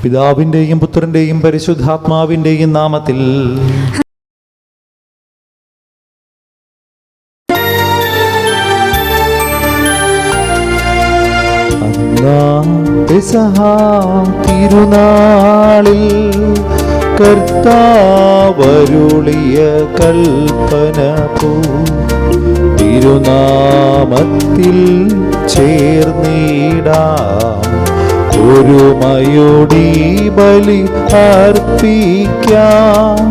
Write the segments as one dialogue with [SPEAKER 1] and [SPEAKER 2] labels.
[SPEAKER 1] പിതാവിൻ്റെയും പുത്രൻ്റെയും പരിശുദ്ധാത്മാവിൻ്റെയും നാമത്തിൽ. തിരുനാളിൽ കർത്താവരുളിയ കൽപ്പന പോ തിരുനാമത്തിൽ ചേർന്നിടാം, ഒരുമയോടി ബലി അർപ്പിക്കാം.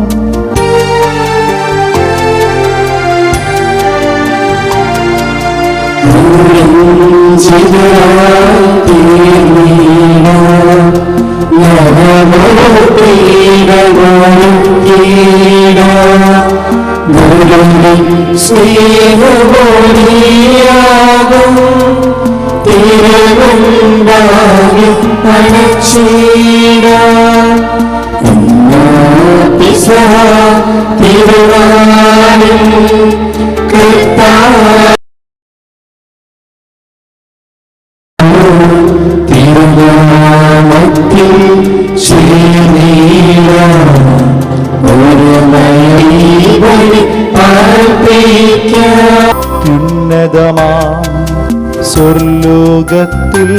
[SPEAKER 1] സ്വർലോകത്തിൽ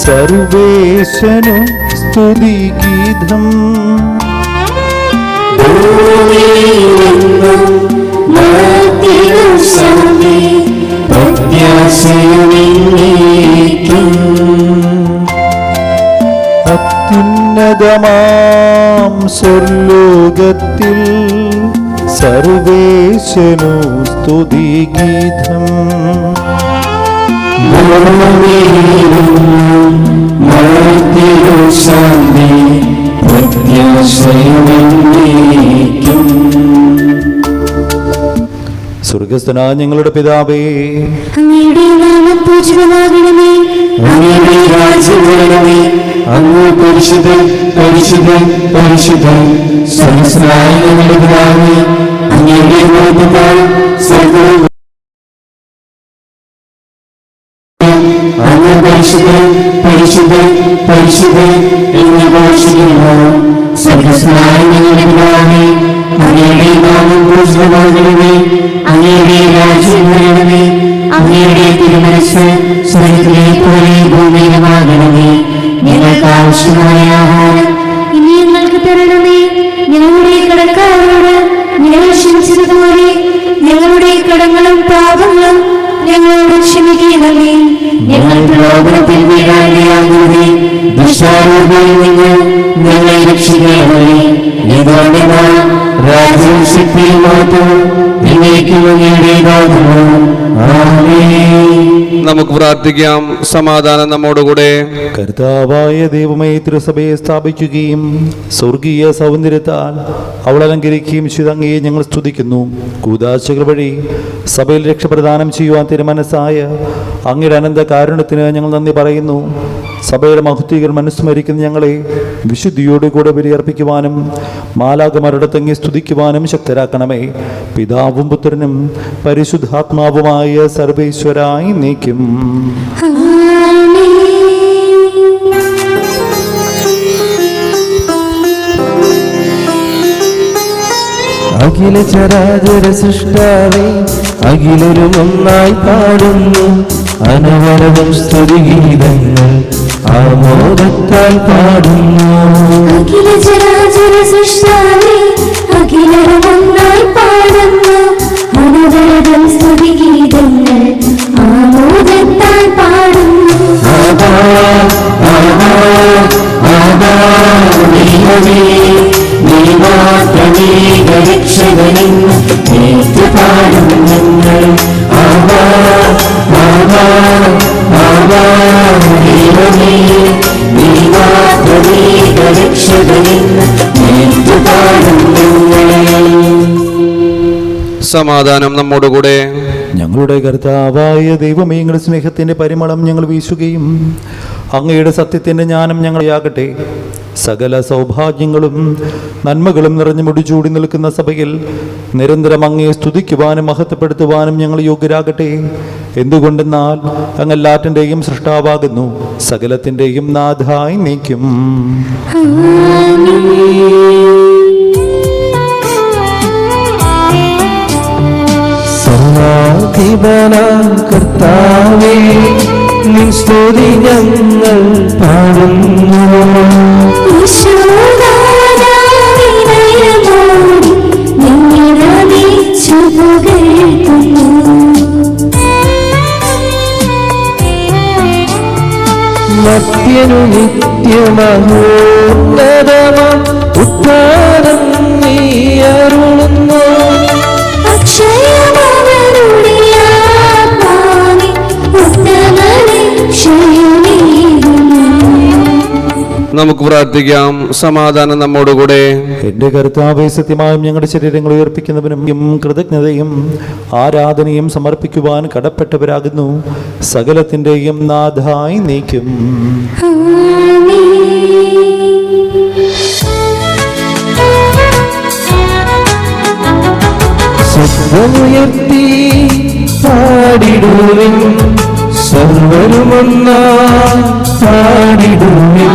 [SPEAKER 1] സർവേശനു സ്തുതിഗീതം, അത്യുന്നതമാം സ്വർലോകത്തിൽ സർവേശനു സ്തുതിഗീതം. സ്വർഗസ്ഥനായ ഞങ്ങളുടെ പിതാവേ,
[SPEAKER 2] അങ്ങയുടെ നാമം പൂജിതമാകണമേ, അങ്ങയുടെ രാജ്യം വരണമേ, അങ്ങ് പരിശുദ്ധൻ പരിശുദ്ധൻ പരിശുദ്ധൻ. സ്വർഗസ്ഥനായ ഞങ്ങളുടെ പിതാവേ, അങ്ങയുടെ നാമത്താൽ സ്വർഗ്ഗവും അങ്ങ് പരിശുദ്ധൻ പരിശുദ്ധൻ പരിശുദ്ധൻ എന്ന് ഘോഷിക്കുന്നു. സ്വർഗസ്ഥനായ ഞങ്ങളുടെ പിതാവേ, അങ്ങയുടെ നാമം പൂജിതമാകണമേ, അങ്ങയുടെ രാജ്യം വരണമേ, അങ്ങയുടെ തിരുമനസ്സ് സ്വർഗ്ഗത്തിലെ പോലെ ഭൂമിയിലുമാകണമേ. ഞങ്ങൾക്ക് ആവശ്യമായ ആഹാരം ഇനി ഞങ്ങൾക്ക് തരണമേ. ഞങ്ങളുടെ കടക്കാരോട് ഞങ്ങൾ ക്ഷമിച്ചതുപോലെ ഞങ്ങളുടെ കടങ്ങളും പാപങ്ങളും ഞങ്ങളോട് ക്ഷമിക്കണമേ. ഞങ്ങൾ പ്രലോഭനത്തിൽ വീഴാനിടയാകരുതേ, ദുഷ്ടാരൂപയിൽ നിന്ന് ഞങ്ങളെ രക്ഷിക്കണമേ. രാജ്യവും ശക്തിയും മഹത്വവും എന്നേക്കും അങ്ങയുടേതാകുന്നു. ആമേൻ.
[SPEAKER 3] നമുക്ക് പ്രാർത്ഥിക്കാം. സമാധാനം നമ്മോടുകൂടെ.
[SPEAKER 1] കർത്താവായ ദൈവമേ, തിരുസഭയെ സ്ഥാപിക്കുകയും സ്വർഗീയ സൗന്ദര്യത്താൽ അവൾ അലങ്കരിക്കുകയും ചെയ്തങ്ങയെ ഞങ്ങൾ സ്തുതിക്കുന്നു. കൂദാശകൾ വഴി സഭയിൽ രക്ഷപ്രദാനം ചെയ്യുവാൻ തിരുമനസ്സായ അങ്ങയുടെ അനന്ത കാരുണ്യത്തിന് ഞങ്ങൾ നന്ദി പറയുന്നു. സഭയുടെ മഹത്വീകരണം അനുസ്മരിക്കുന്ന ഞങ്ങളെ വിശുദ്ധിയോടുകൂടെ ബലിയർപ്പിക്കുവാനും മാലാഖമാരുടെ തങ്ങി സ്തുതിക്കുവാനും ശക്തരാക്കണമേ. പിതാവും പുത്രനും പരിശുദ്ധാത്മാവുമായ സർവേശ്വരായി നീക്കും.
[SPEAKER 4] അഖില ചരാചര സൃഷ്ടാവേ, അഖിലരും ഒന്നായി പാടുന്നു അനവരവും സ്തുതിഗീതങ്ങൾ ആമോദത്താൽ പാടുന്നു.
[SPEAKER 2] അഖില ചരാചര സൃഷ്ടാവേ, അഖിലരും ഒന്നായി പാടുന്നു അനവരവും സ്തുതിഗീതങ്ങൾ ആമോദത്താൽ പാടുന്നു. നീ മാത്രമേ രക്ഷകനെന്ന് ഏറ്റുപാടും ഞങ്ങൾ. നീ മാത്രമേ രക്ഷകനെന്ന് ഏറ്റുപാടും ഞങ്ങൾ.
[SPEAKER 3] സമാധാനം നമ്മോടുകൂടെ.
[SPEAKER 1] ഞങ്ങളുടെ കർത്താവായ ദൈവമേ, ഞങ്ങളുടെ സ്നേഹത്തിൻ്റെ പരിമളം ഞങ്ങൾ വീശുകയും അങ്ങയുടെ സത്യത്തിൻ്റെ ജ്ഞാനം ഞങ്ങളെയാകട്ടെ. സകല സൗഭാഗ്യങ്ങളും നന്മകളും നിറഞ്ഞു മുടിചൂടി നിൽക്കുന്ന സഭയിൽ നിരന്തരം അങ്ങേ സ്തുതിക്കുവാനും മഹത്വപ്പെടുത്തുവാനും ഞങ്ങൾ യോഗ്യരാകട്ടെ. എന്തുകൊണ്ടെന്നാൽ അങ്ങ് എല്ലാറ്റിൻ്റെയും സൃഷ്ടാവാകുന്നു, സകലത്തിൻ്റെയും നാഥായി നീക്കും.
[SPEAKER 4] സർവാധിപനാം കർത്താവേ, നിൻ സ്തുതി ഞങ്ങൾ പാടുന്നു. മർത്യനു നിത്യമഹോന്നതമാം ഉദ്ധാരം നീ അരുളുന്നു.
[SPEAKER 3] നമുക്ക് പ്രാർത്ഥിക്കാം. സമാധാനം നമ്മോടുകൂടെ.
[SPEAKER 1] എന്റെ കർത്താവേ, സത്യമായും ഞങ്ങളുടെ ശരീരങ്ങൾ ഉയർപ്പിക്കുന്നവനും കൃതജ്ഞതയും ആരാധനയും സമർപ്പിക്കുവാൻ കടപ്പെട്ടവരാകുന്നു, സകലത്തിൻ്റെയും നാഥായി നീക്കും.
[SPEAKER 4] ശബ്ദമുയർത്തി പാടിടുവിൻ, സർവരുമൊന്നായി പാടിടുവിൻ.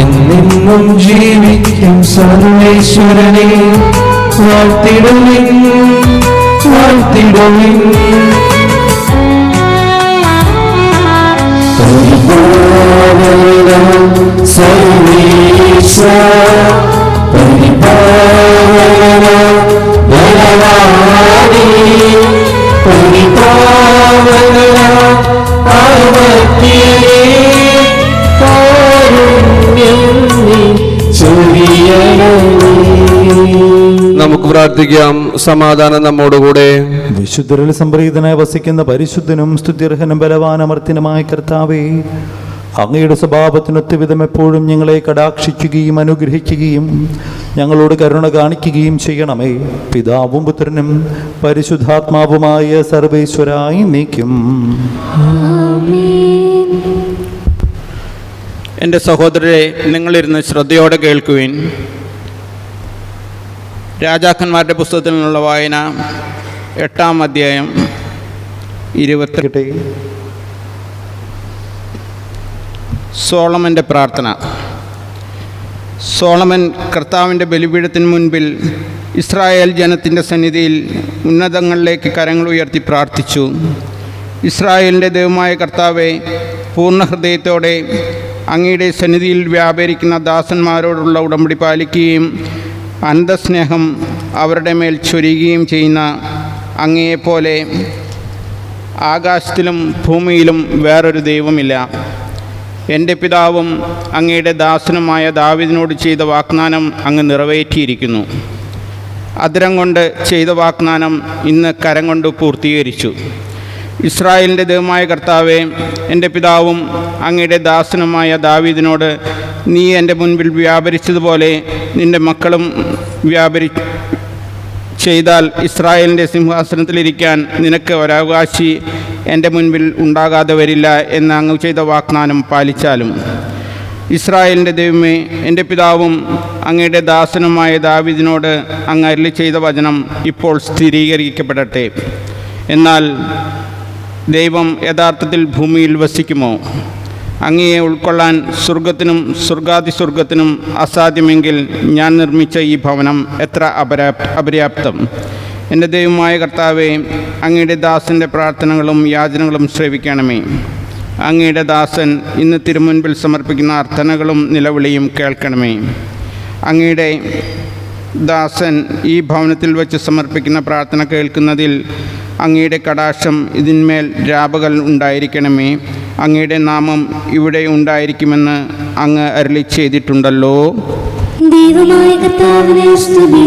[SPEAKER 4] എന്നെന്നും ജീവിക്കും സർവേശ്വരനെ വാഴ്ത്തിടുവിൻ, വാഴ്ത്തിടുവിൻ.
[SPEAKER 2] സർവേശ പരിപാലന ബലവാനേ, പരിപാലന പാർവത്യനേ, കാരുണ്യം നീ ചൊരിയണമേ.
[SPEAKER 3] നമുക്ക് പ്രാർത്ഥിക്കാം. സമാധാനം നമ്മോടുകൂടെ.
[SPEAKER 1] വിശുദ്ധരിൽ സംപ്രീതനായി വസിക്കുന്ന പരിശുദ്ധനും സ്തുത്യർഹനും ബലവാനമർത്തിനുമായ കർത്താവേ, അങ്ങയുടെ സ്വഭാവത്തിനൊത്ത വിധം എപ്പോഴും ഞങ്ങളെ കടാക്ഷിക്കുകയും അനുഗ്രഹിക്കുകയും ഞങ്ങളോട് കരുണ കാണിക്കുകയും ചെയ്യണമേ. പിതാവും പുത്രനും പരിശുദ്ധാത്മാവുമായ സർവേശ്വരായി നീക്കും.
[SPEAKER 5] എൻ്റെ സഹോദരരെ, നിങ്ങളിരുന്ന് ശ്രദ്ധയോടെ കേൾക്കുവിൻ. രാജാക്കന്മാരുടെ പുസ്തകത്തിൽ നിന്നുള്ള വായന 8-ാം അധ്യായം 20. സോളമൻ്റെ പ്രാർത്ഥന. സോളമൻ കർത്താവിൻ്റെ ബലിപീഠത്തിന് മുൻപിൽ ഇസ്രായേൽ ജനത്തിൻ്റെ സന്നിധിയിൽ ഉന്നതങ്ങളിലേക്ക് കരങ്ങൾ ഉയർത്തി പ്രാർത്ഥിച്ചു. ഇസ്രായേലിൻ്റെ ദൈവമായ കർത്താവെ, പൂർണ്ണ ഹൃദയത്തോടെ അങ്ങയുടെ സന്നിധിയിൽ വ്യാപരിക്കുന്ന ദാസന്മാരോടുള്ള ഉടമ്പടി പാലിക്കുകയും അനന്തസ്നേഹം അവരുടെ മേൽ ചൊരിയുകയും ചെയ്യുന്ന അങ്ങയെപ്പോലെ ആകാശത്തിലും ഭൂമിയിലും വേറൊരു ദൈവമില്ല. എൻ്റെ പിതാവും അങ്ങയുടെ ദാസനുമായ ദാവീദിനോട് ചെയ്ത വാഗ്ദാനം അങ്ങ് നിറവേറ്റിയിരിക്കുന്നു. അധരം കൊണ്ട് ചെയ്ത വാഗ്ദാനം ഇന്ന് കരം കൊണ്ട് പൂർത്തീകരിച്ചു. ഇസ്രായേലിൻ്റെ ദൈവമായ കർത്താവെ, എൻ്റെ പിതാവും അങ്ങയുടെ ദാസനുമായ ദാവീദിനോട് നീ എൻ്റെ മുൻപിൽ വ്യാപരിച്ചതുപോലെ നിൻ്റെ മക്കളും ചെയ്താൽ ഇസ്രായേലിൻ്റെ സിംഹാസനത്തിലിരിക്കാൻ നിനക്ക് ഒരവകാശി എൻ്റെ മുൻപിൽ ഉണ്ടാകാതെ വരില്ല എന്ന് അങ്ങ് ചെയ്ത വാഗ്ദാനം പാലിച്ചാലും. ഇസ്രായേലിൻ്റെ ദൈവമേ, എൻ്റെ പിതാവും അങ്ങയുടെ ദാസനുമായ ദാവീദിനോട് അങ്ങ് അരുളി ചെയ്ത വചനം ഇപ്പോൾ സ്ഥിരീകരിക്കപ്പെടട്ടെ. എന്നാൽ ദൈവം യഥാർത്ഥത്തിൽ ഭൂമിയിൽ വസിക്കുമോ? അങ്ങയെ ഉൾക്കൊള്ളാൻ സ്വർഗത്തിനും സ്വർഗാതിസ്വർഗത്തിനും അസാധ്യമെങ്കിൽ ഞാൻ നിർമ്മിച്ച ഈ ഭവനം എത്ര അപര്യാപ്തം. എൻ്റെ ദൈവമായ കർത്താവെ, അങ്ങയുടെ ദാസൻ്റെ പ്രാർത്ഥനകളും യാചനകളും ശ്രവിക്കണമേ. അങ്ങയുടെ ദാസൻ ഇന്ന് തിരുമുൻപിൽ സമർപ്പിക്കുന്ന അർത്ഥനകളും നിലവിളിയും കേൾക്കണമേ. അങ്ങയുടെ ദാസൻ ഈ ഭവനത്തിൽ വെച്ച് സമർപ്പിക്കുന്ന പ്രാർത്ഥന കേൾക്കുന്നതിൽ അങ്ങയുടെ കടാക്ഷം ഇതിന്മേൽ രാപകൽ ഉണ്ടായിരിക്കണമേ. അങ്ങയുടെ നാമം ഇവിടെ ഉണ്ടായിരിക്കുമെന്ന് അങ്ങ് അരുളി ചെയ്തിട്ടുണ്ടല്ലോ.
[SPEAKER 2] ദൈവമായ കർത്താവിനെ സ്തുതി.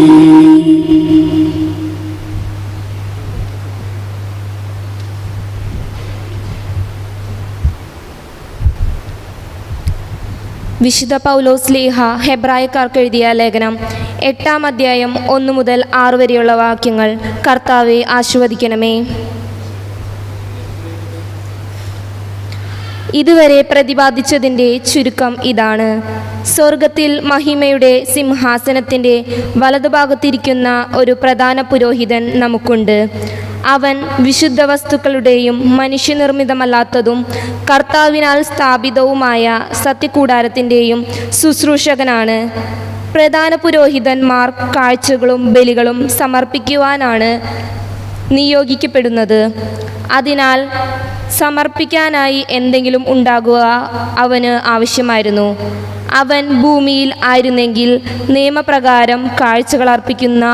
[SPEAKER 6] വിശുദ്ധ പൗലോസ് ലീഹ ഹെബ്രായക്കാർക്ക് എഴുതിയ ലേഖനം 8-ാം അധ്യായം 1 മുതൽ 6 വരെയുള്ള വാക്യങ്ങൾ. കർത്താവെ ആശീർവദിക്കണമേ. ഇതുവരെ പ്രതിപാദിച്ചതിൻ്റെ ചുരുക്കം ഇതാണ്. സ്വർഗത്തിൽ മഹിമയുടെ സിംഹാസനത്തിൻ്റെ വലതുഭാഗത്തിരിക്കുന്ന ഒരു പ്രധാന പുരോഹിതൻ നമുക്കുണ്ട്. അവൻ വിശുദ്ധ വസ്തുക്കളുടെയും മനുഷ്യനിർമ്മിതമല്ലാത്തതും കർത്താവിനാൽ സ്ഥാപിതവുമായ സത്യകൂടാരത്തിൻ്റെയും ശുശ്രൂഷകനാണ്. പ്രധാന പുരോഹിതന്മാർ കാഴ്ചകളും ബലികളും സമർപ്പിക്കുവാനാണ് നിയോഗിക്കപ്പെടുന്നത്. അതിനാൽ സമർപ്പിക്കാനായി എന്തെങ്കിലും ഉണ്ടാകുക അവന് ആവശ്യമായിരുന്നു. അവൻ ഭൂമിയിൽ ആയിരുന്നെങ്കിൽ നിയമപ്രകാരം കാഴ്ചകൾ അർപ്പിക്കുന്ന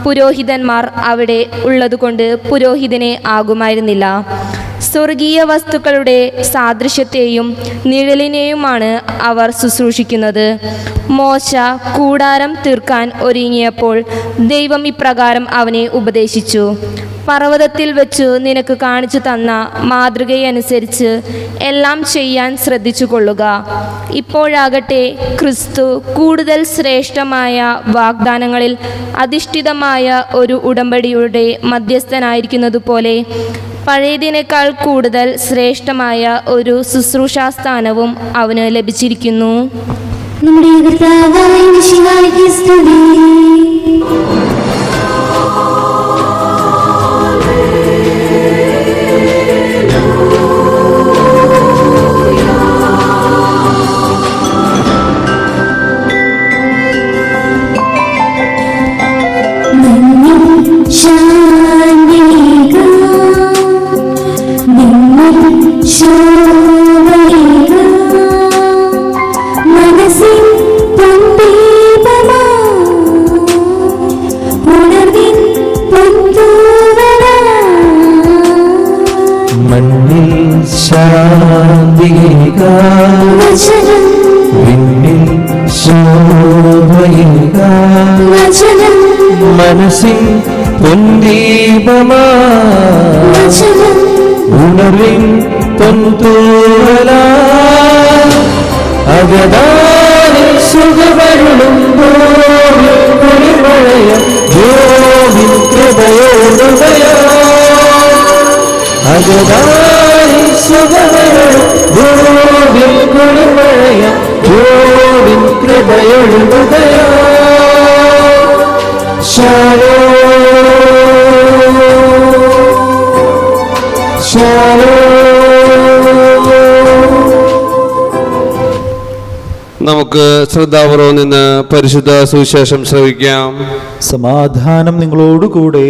[SPEAKER 6] പുരോഹിതന്മാർ അവിടെ ഉള്ളതുകൊണ്ട് പുരോഹിതനെ ആകുമായിരുന്നില്ല. സ്വർഗീയ വസ്തുക്കളുടെ സാദൃശ്യത്തെയും നിഴലിനെയുമാണ് അവർ ശുശ്രൂഷിക്കുന്നത്. മോശ കൂടാരം തീർക്കാൻ ഒരുങ്ങിയപ്പോൾ ദൈവം ഇപ്രകാരം അവനെ ഉപദേശിച്ചു: പർവ്വതത്തിൽ വെച്ച് നിനക്ക് കാണിച്ചു തന്ന മാതൃകയനുസരിച്ച് എല്ലാം ചെയ്യാൻ ശ്രദ്ധിച്ചു കൊള്ളുക. ഇപ്പോഴാകട്ടെ ക്രിസ്തു കൂടുതൽ ശ്രേഷ്ഠമായ വാഗ്ദാനങ്ങളിൽ അധിഷ്ഠിതമായ ഒരു ഉടമ്പടിയുടെ മധ്യസ്ഥനായിരിക്കുന്നതുപോലെ പഴയതിനേക്കാൾ കൂടുതൽ ശ്രേഷ്ഠമായ ഒരു ശുശ്രൂഷാസ്ഥാനവും അവന് ലഭിച്ചിരിക്കുന്നു.
[SPEAKER 2] നമ്മുടെ കർത്താവായ മിശിഹായ്ക്ക് സ്തുതി.
[SPEAKER 4] മണ്ണിൽ ശാന്തിക വിണ്ണിൽ ശോഭയിക മനസ്സിൻ പൊന്തീപമാ ഉണർവിൻ പൊന്തൂവല അകതാരിൽ സുഖമരുളുമ്പോഴയ യോവിൻ കൃപയോടുകയ അകതാരിൽ സുഖമരുളുമ്പോഴിൻ കുളിമഴയ യോവിൻ കൃപയോടുകയ ശാലോ
[SPEAKER 3] നമുക്ക് ശ്രദ്ധാപൂർവം നിന്ന് പരിശുദ്ധ സുവിശേഷം ശ്രവിക്കാം.
[SPEAKER 1] സമാധാനം നിങ്ങളോടുകൂടെ.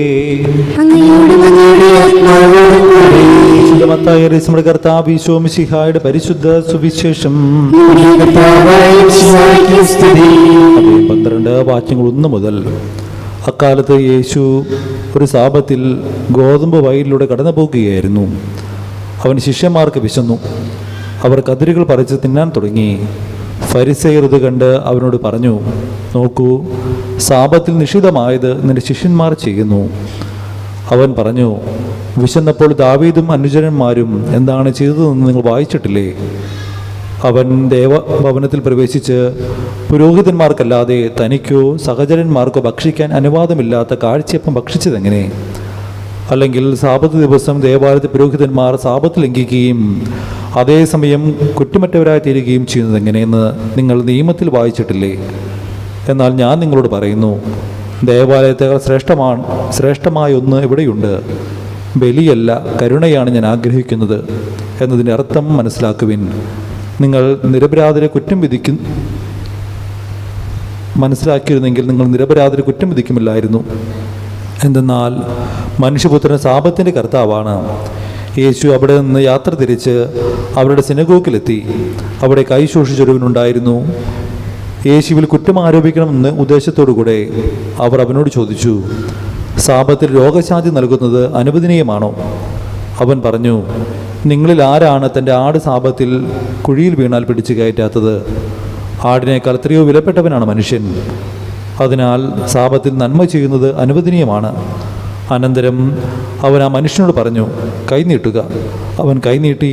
[SPEAKER 1] നമ്മുടെ കർത്താവ് ഈശോ മിശിഹായുടെ പരിശുദ്ധ സുവിശേഷം 12 വാക്യങ്ങൾ 1 മുതൽ. അക്കാലത്ത് യേശു ഒരു സാപത്തിൽ ഗോതമ്പ് വയലിലൂടെ കടന്നു പോകുകയായിരുന്നു. അവൻ ശിഷ്യന്മാർക്ക് വിശന്നു. അവർ കതിരുകൾ പറിച്ച് തിന്നാൻ തുടങ്ങി. ഫരിസേയർ ഇത് കണ്ട് അവനോട് പറഞ്ഞു: നോക്കൂ, സാപത്തിൽ നിഷിദ്ധമായത് നിന്റെ ശിഷ്യന്മാർ ചെയ്യുന്നു. അവൻ പറഞ്ഞു: വിശന്നപ്പോൾ ദാവീദും അനുചരന്മാരും എന്താണ് ചെയ്തതെന്ന് നിങ്ങൾ വായിച്ചിട്ടില്ലേ? അവൻ ദേവഭവനത്തിൽ പ്രവേശിച്ച് പുരോഹിതന്മാർക്കല്ലാതെ തനിക്കോ സഹചരന്മാർക്കോ ഭക്ഷിക്കാൻ അനുവാദമില്ലാത്ത കാഴ്ചയപ്പം ഭക്ഷിച്ചതെങ്ങനെ? അല്ലെങ്കിൽ സാപത്ത് ദിവസം ദേവാലയത്തിൽ പുരോഹിതന്മാർ സാപത്ത് ലംഘിക്കുകയും അതേസമയം കുറ്റമറ്റവരായി തീരുകയും ചെയ്യുന്നത് എങ്ങനെയെന്ന് നിങ്ങൾ നിയമത്തിൽ വായിച്ചിട്ടില്ലേ? എന്നാൽ ഞാൻ നിങ്ങളോട് പറയുന്നു, ദേവാലയത്തേക്കാൾ ശ്രേഷ്ഠമായ ഒന്ന് ഇവിടെയുണ്ട്. ബലിയല്ല, കരുണയാണ് ഞാൻ ആഗ്രഹിക്കുന്നത് എന്നതിൻ്റെ അർത്ഥം മനസ്സിലാക്കുവിൻ. നിങ്ങൾ നിരപരാധിയെ മനസ്സിലാക്കിയിരുന്നെങ്കിൽ നിങ്ങൾ നിരപരാധിയെ കുറ്റം വിധിക്കുമില്ലായിരുന്നു. എന്തെന്നാൽ മനുഷ്യപുത്രൻ സാപത്തിൻ്റെ കർത്താവാണ്. യേശു അവിടെ നിന്ന് യാത്ര തിരിച്ച് അവരുടെ സിനഗോഗിലെത്തി. അവിടെ കൈ ശോഷിച്ചൊരുവനുണ്ടായിരുന്നു. യേശുവിൽ കുറ്റം ആരോപിക്കണമെന്ന് ഉദ്ദേശത്തോടുകൂടെ അവർ അവനോട് ചോദിച്ചു: സാപത്തിൽ രോഗശാന്തി നൽകുന്നത് അനുവദനീയമാണോ? അവൻ പറഞ്ഞു: നിങ്ങളിൽ ആരാണ് തൻ്റെ ആട് സാപത്തിൽ കുഴിയിൽ വീണാൽ പിടിച്ചു കയറ്റാത്തത്? ആടിനേക്കാൾ എത്രയോ വിലപ്പെട്ടവനാണ് മനുഷ്യൻ. അതിനാൽ സാപത്തിൽ നന്മ ചെയ്യുന്നത് അനുവദനീയമാണ്. അനന്തരം അവൻ ആ മനുഷ്യനോട് പറഞ്ഞു: കൈ നീട്ടുക. അവൻ കൈ നീട്ടി.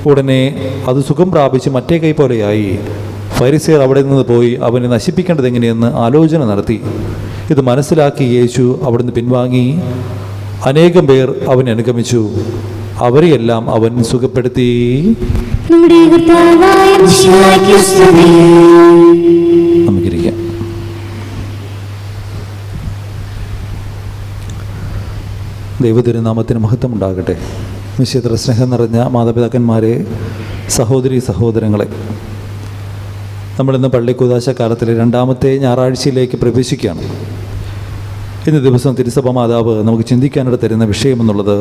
[SPEAKER 1] ഉടനെ അത് സുഖം പ്രാപിച്ച് മറ്റേ കൈ പോലെയായി. ഫരിസേയർ അവിടെ നിന്ന് പോയി അവനെ നശിപ്പിക്കേണ്ടത് എങ്ങനെയെന്ന് ആലോചന നടത്തി. ഇത് മനസ്സിലാക്കി യേശു അവിടുന്ന് പിൻവാങ്ങി. അനേകം പേർ അവനെ അനുഗമിച്ചു. അവരെയെല്ലാം അവൻ സുഖപ്പെടുത്തി.
[SPEAKER 2] നമ്മുടെ കർത്താവായ മിശിഹായ്ക്ക് സ്തുതി.
[SPEAKER 1] നമുക്കിരിക്കാം. ദൈവതിരുനാമത്തിന് മഹത്വം ഉണ്ടാകട്ടെ. നിശ്ചിത്ര സ്നേഹം നിറഞ്ഞ മാതാപിതാക്കന്മാരെ, സഹോദരി സഹോദരങ്ങളെ, നമ്മളിന്ന് പള്ളിക്കുദാശക്കാലത്തിലെ 2ാമത്തെ ഞായറാഴ്ചയിലേക്ക് പ്രവേശിക്കുകയാണ്. ഇന്ന് ദിവസം തിരുസഭ മാതാവ് നമുക്ക് ചിന്തിക്കാനായിട്ട് തരുന്ന വിഷയമെന്നുള്ളത്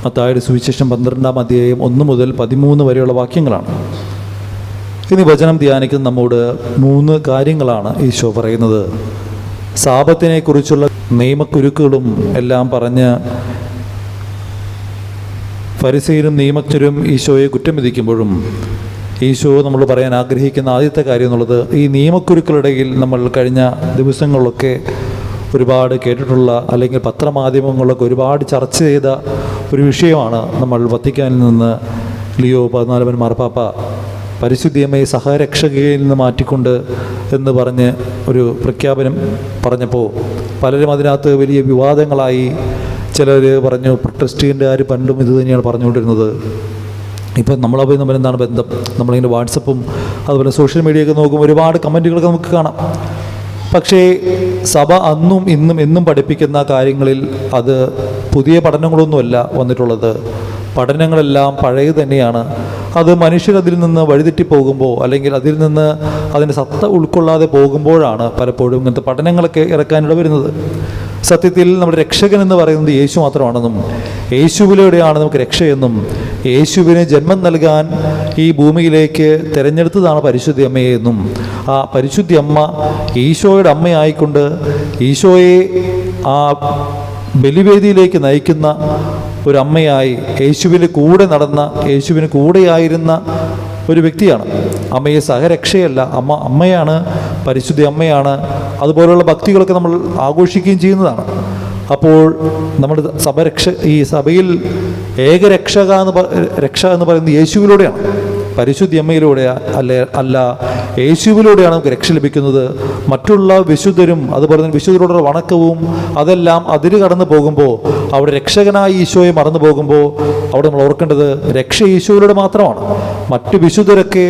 [SPEAKER 1] മത്തായിയുടെ സുവിശേഷം 12-ാം അധ്യായം 1 മുതൽ 13 വരെയുള്ള വാക്യങ്ങളാണ്. ഇന്ന് വചനം ധ്യാനിക്കുന്ന നമ്മോട് 3 കാര്യങ്ങളാണ് ഈശോ പറയുന്നത്. സാബത്തിനെക്കുറിച്ചുള്ള നിയമക്കുരുക്കുകളും എല്ലാം പറഞ്ഞ് ഫരിസയരും നിയമജ്ഞരും ഈശോയെ കുറ്റം വിധിക്കുമ്പോഴും ഈശോ നമ്മൾ പറയാൻ ആഗ്രഹിക്കുന്ന ആദ്യത്തെ കാര്യം എന്നുള്ളത്, ഈ നിയമക്കുരുക്കളുടെയിൽ നമ്മൾ കഴിഞ്ഞ ദിവസങ്ങളിലൊക്കെ ഒരുപാട് കേട്ടിട്ടുള്ള, അല്ലെങ്കിൽ പത്രമാധ്യമങ്ങളിലൊക്കെ ഒരുപാട് ചർച്ച ചെയ്ത ഒരു വിഷയമാണ്. നമ്മൾ വത്തിക്കാനിൽ നിന്ന് ലിയോ 14 മാർപ്പാപ്പ പരിശുദ്ധിയമ്മയെ സഹരക്ഷകയിൽ നിന്ന് മാറ്റിക്കൊണ്ട് എന്ന് പറഞ്ഞ് ഒരു പ്രഖ്യാപനം പറഞ്ഞപ്പോൾ പലരും അതിനകത്ത് വലിയ വിവാദങ്ങളായി. ചിലർ പറഞ്ഞു പ്രൊട്ടസ്റ്റൻ്റുകാർ പണ്ടും ഇത് തന്നെയാണ് പറഞ്ഞുകൊണ്ടിരുന്നത്. ഇപ്പം നമ്മളപ്പോൾ തമ്മിൽ എന്താണ് ബന്ധം? നമ്മളിങ്ങനെ വാട്സപ്പും അതുപോലെ സോഷ്യൽ മീഡിയയൊക്കെ നോക്കുമ്പോൾ ഒരുപാട് കമൻറ്റുകളൊക്കെ നമുക്ക് കാണാം. പക്ഷേ സഭ അന്നും ഇന്നും എന്നും പഠിപ്പിക്കുന്ന കാര്യങ്ങളിൽ അത് പുതിയ പഠനങ്ങളൊന്നുമല്ല വന്നിട്ടുള്ളത്. പഠനങ്ങളെല്ലാം പഴയത് തന്നെയാണ്. അത് മനുഷ്യരതിൽ നിന്ന് വഴിതെറ്റി പോകുമ്പോൾ, അല്ലെങ്കിൽ അതിൽ നിന്ന് അതിൻ്റെ സത്ത ഉൾക്കൊള്ളാതെ പോകുമ്പോഴാണ് പലപ്പോഴും ഇങ്ങനത്തെ പഠനങ്ങളൊക്കെ ഇറക്കാനിട വരുന്നത്. സത്യത്തിൽ നമ്മുടെ രക്ഷകൻ എന്ന് പറയുന്നത് യേശു മാത്രമാണെന്നും യേശുവിലൂടെയാണ് നമുക്ക് രക്ഷയെന്നും യേശുവിന് ജന്മം നൽകാൻ ഈ ഭൂമിയിലേക്ക് തിരഞ്ഞെടുത്തതാണ് പരിശുദ്ധി അമ്മയെന്നും ആ പരിശുദ്ധി അമ്മ ഈശോയുടെ അമ്മയായിക്കൊണ്ട് ഈശോയെ ആ ബലിവേദിയിലേക്ക് നയിക്കുന്ന ഒരമ്മയായി, യേശുവിന് കൂടെ നടന്ന, യേശുവിന് കൂടെയായിരുന്ന ഒരു വ്യക്തിയാണ്. അമ്മയെ സഹരക്ഷയല്ല, അമ്മയാണ്, പരിശുദ്ധി അമ്മയാണ്. അതുപോലുള്ള ഭക്തികളൊക്കെ നമ്മൾ ആഘോഷിക്കുകയും ചെയ്യുന്നതാണ്. അപ്പോൾ നമ്മുടെ ഈ സഭയിൽ രക്ഷ എന്ന് പറയുന്നത് യേശുവിലൂടെയാണ്, പരിശുദ്ധി അമ്മയിലൂടെ അല്ല, യേശുവിലൂടെയാണ് നമുക്ക് രക്ഷ ലഭിക്കുന്നത്. മറ്റുള്ള വിശുദ്ധരും അതുപോലെ തന്നെ വിശുദ്ധരോടുള്ള വണക്കവും അതെല്ലാം അതിര് കടന്നു പോകുമ്പോൾ, അവിടെ രക്ഷകനായ ഈശോയെ മറന്നു പോകുമ്പോൾ അവിടെ നമ്മൾ ഓർക്കേണ്ടത് രക്ഷ ഈശോയിലൂടെ മാത്രമാണ്. മറ്റു വിശുദ്ധരൊക്കെ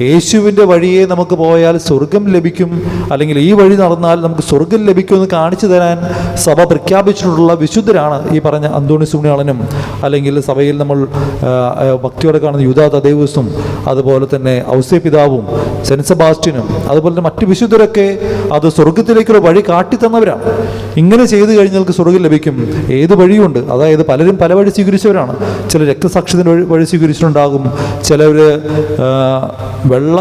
[SPEAKER 1] യേശുവിൻ്റെ വഴിയെ നമുക്ക് പോയാൽ സ്വർഗം ലഭിക്കും, അല്ലെങ്കിൽ ഈ വഴി നടന്നാൽ നമുക്ക് സ്വർഗം ലഭിക്കുമെന്ന് കാണിച്ചു തരാൻ സഭ പ്രഖ്യാപിച്ചിട്ടുള്ള വിശുദ്ധരാണ് ഈ പറഞ്ഞ അന്തോണീസ് പുണ്യാളനും, അല്ലെങ്കിൽ സഭയിൽ നമ്മൾ ഭക്തിയോടെ കാണുന്ന യൂദാ തദേവൂസും, അതുപോലെ തന്നെ ഔസേ പിതാവും, സെന്റ് സെബാസ്റ്റ്യനും, അതുപോലെ തന്നെ മറ്റു വിശുദ്ധരൊക്കെ അത് സ്വർഗത്തിലേക്കുള്ള വഴി കാട്ടിത്തന്നവരാണ്. ഇങ്ങനെ ചെയ്തു കഴിഞ്ഞാൽ സ്വർഗം ലഭിക്കും. ഏത് വഴിയുണ്ട്, അതായത് പലരും പല വഴി സ്വീകരിച്ചവരാണ്. ചില രക്തസാക്ഷ്യത്തിൻ്റെ വഴി സ്വീകരിച്ചിട്ടുണ്ടാകും, ചിലർ വെള്ള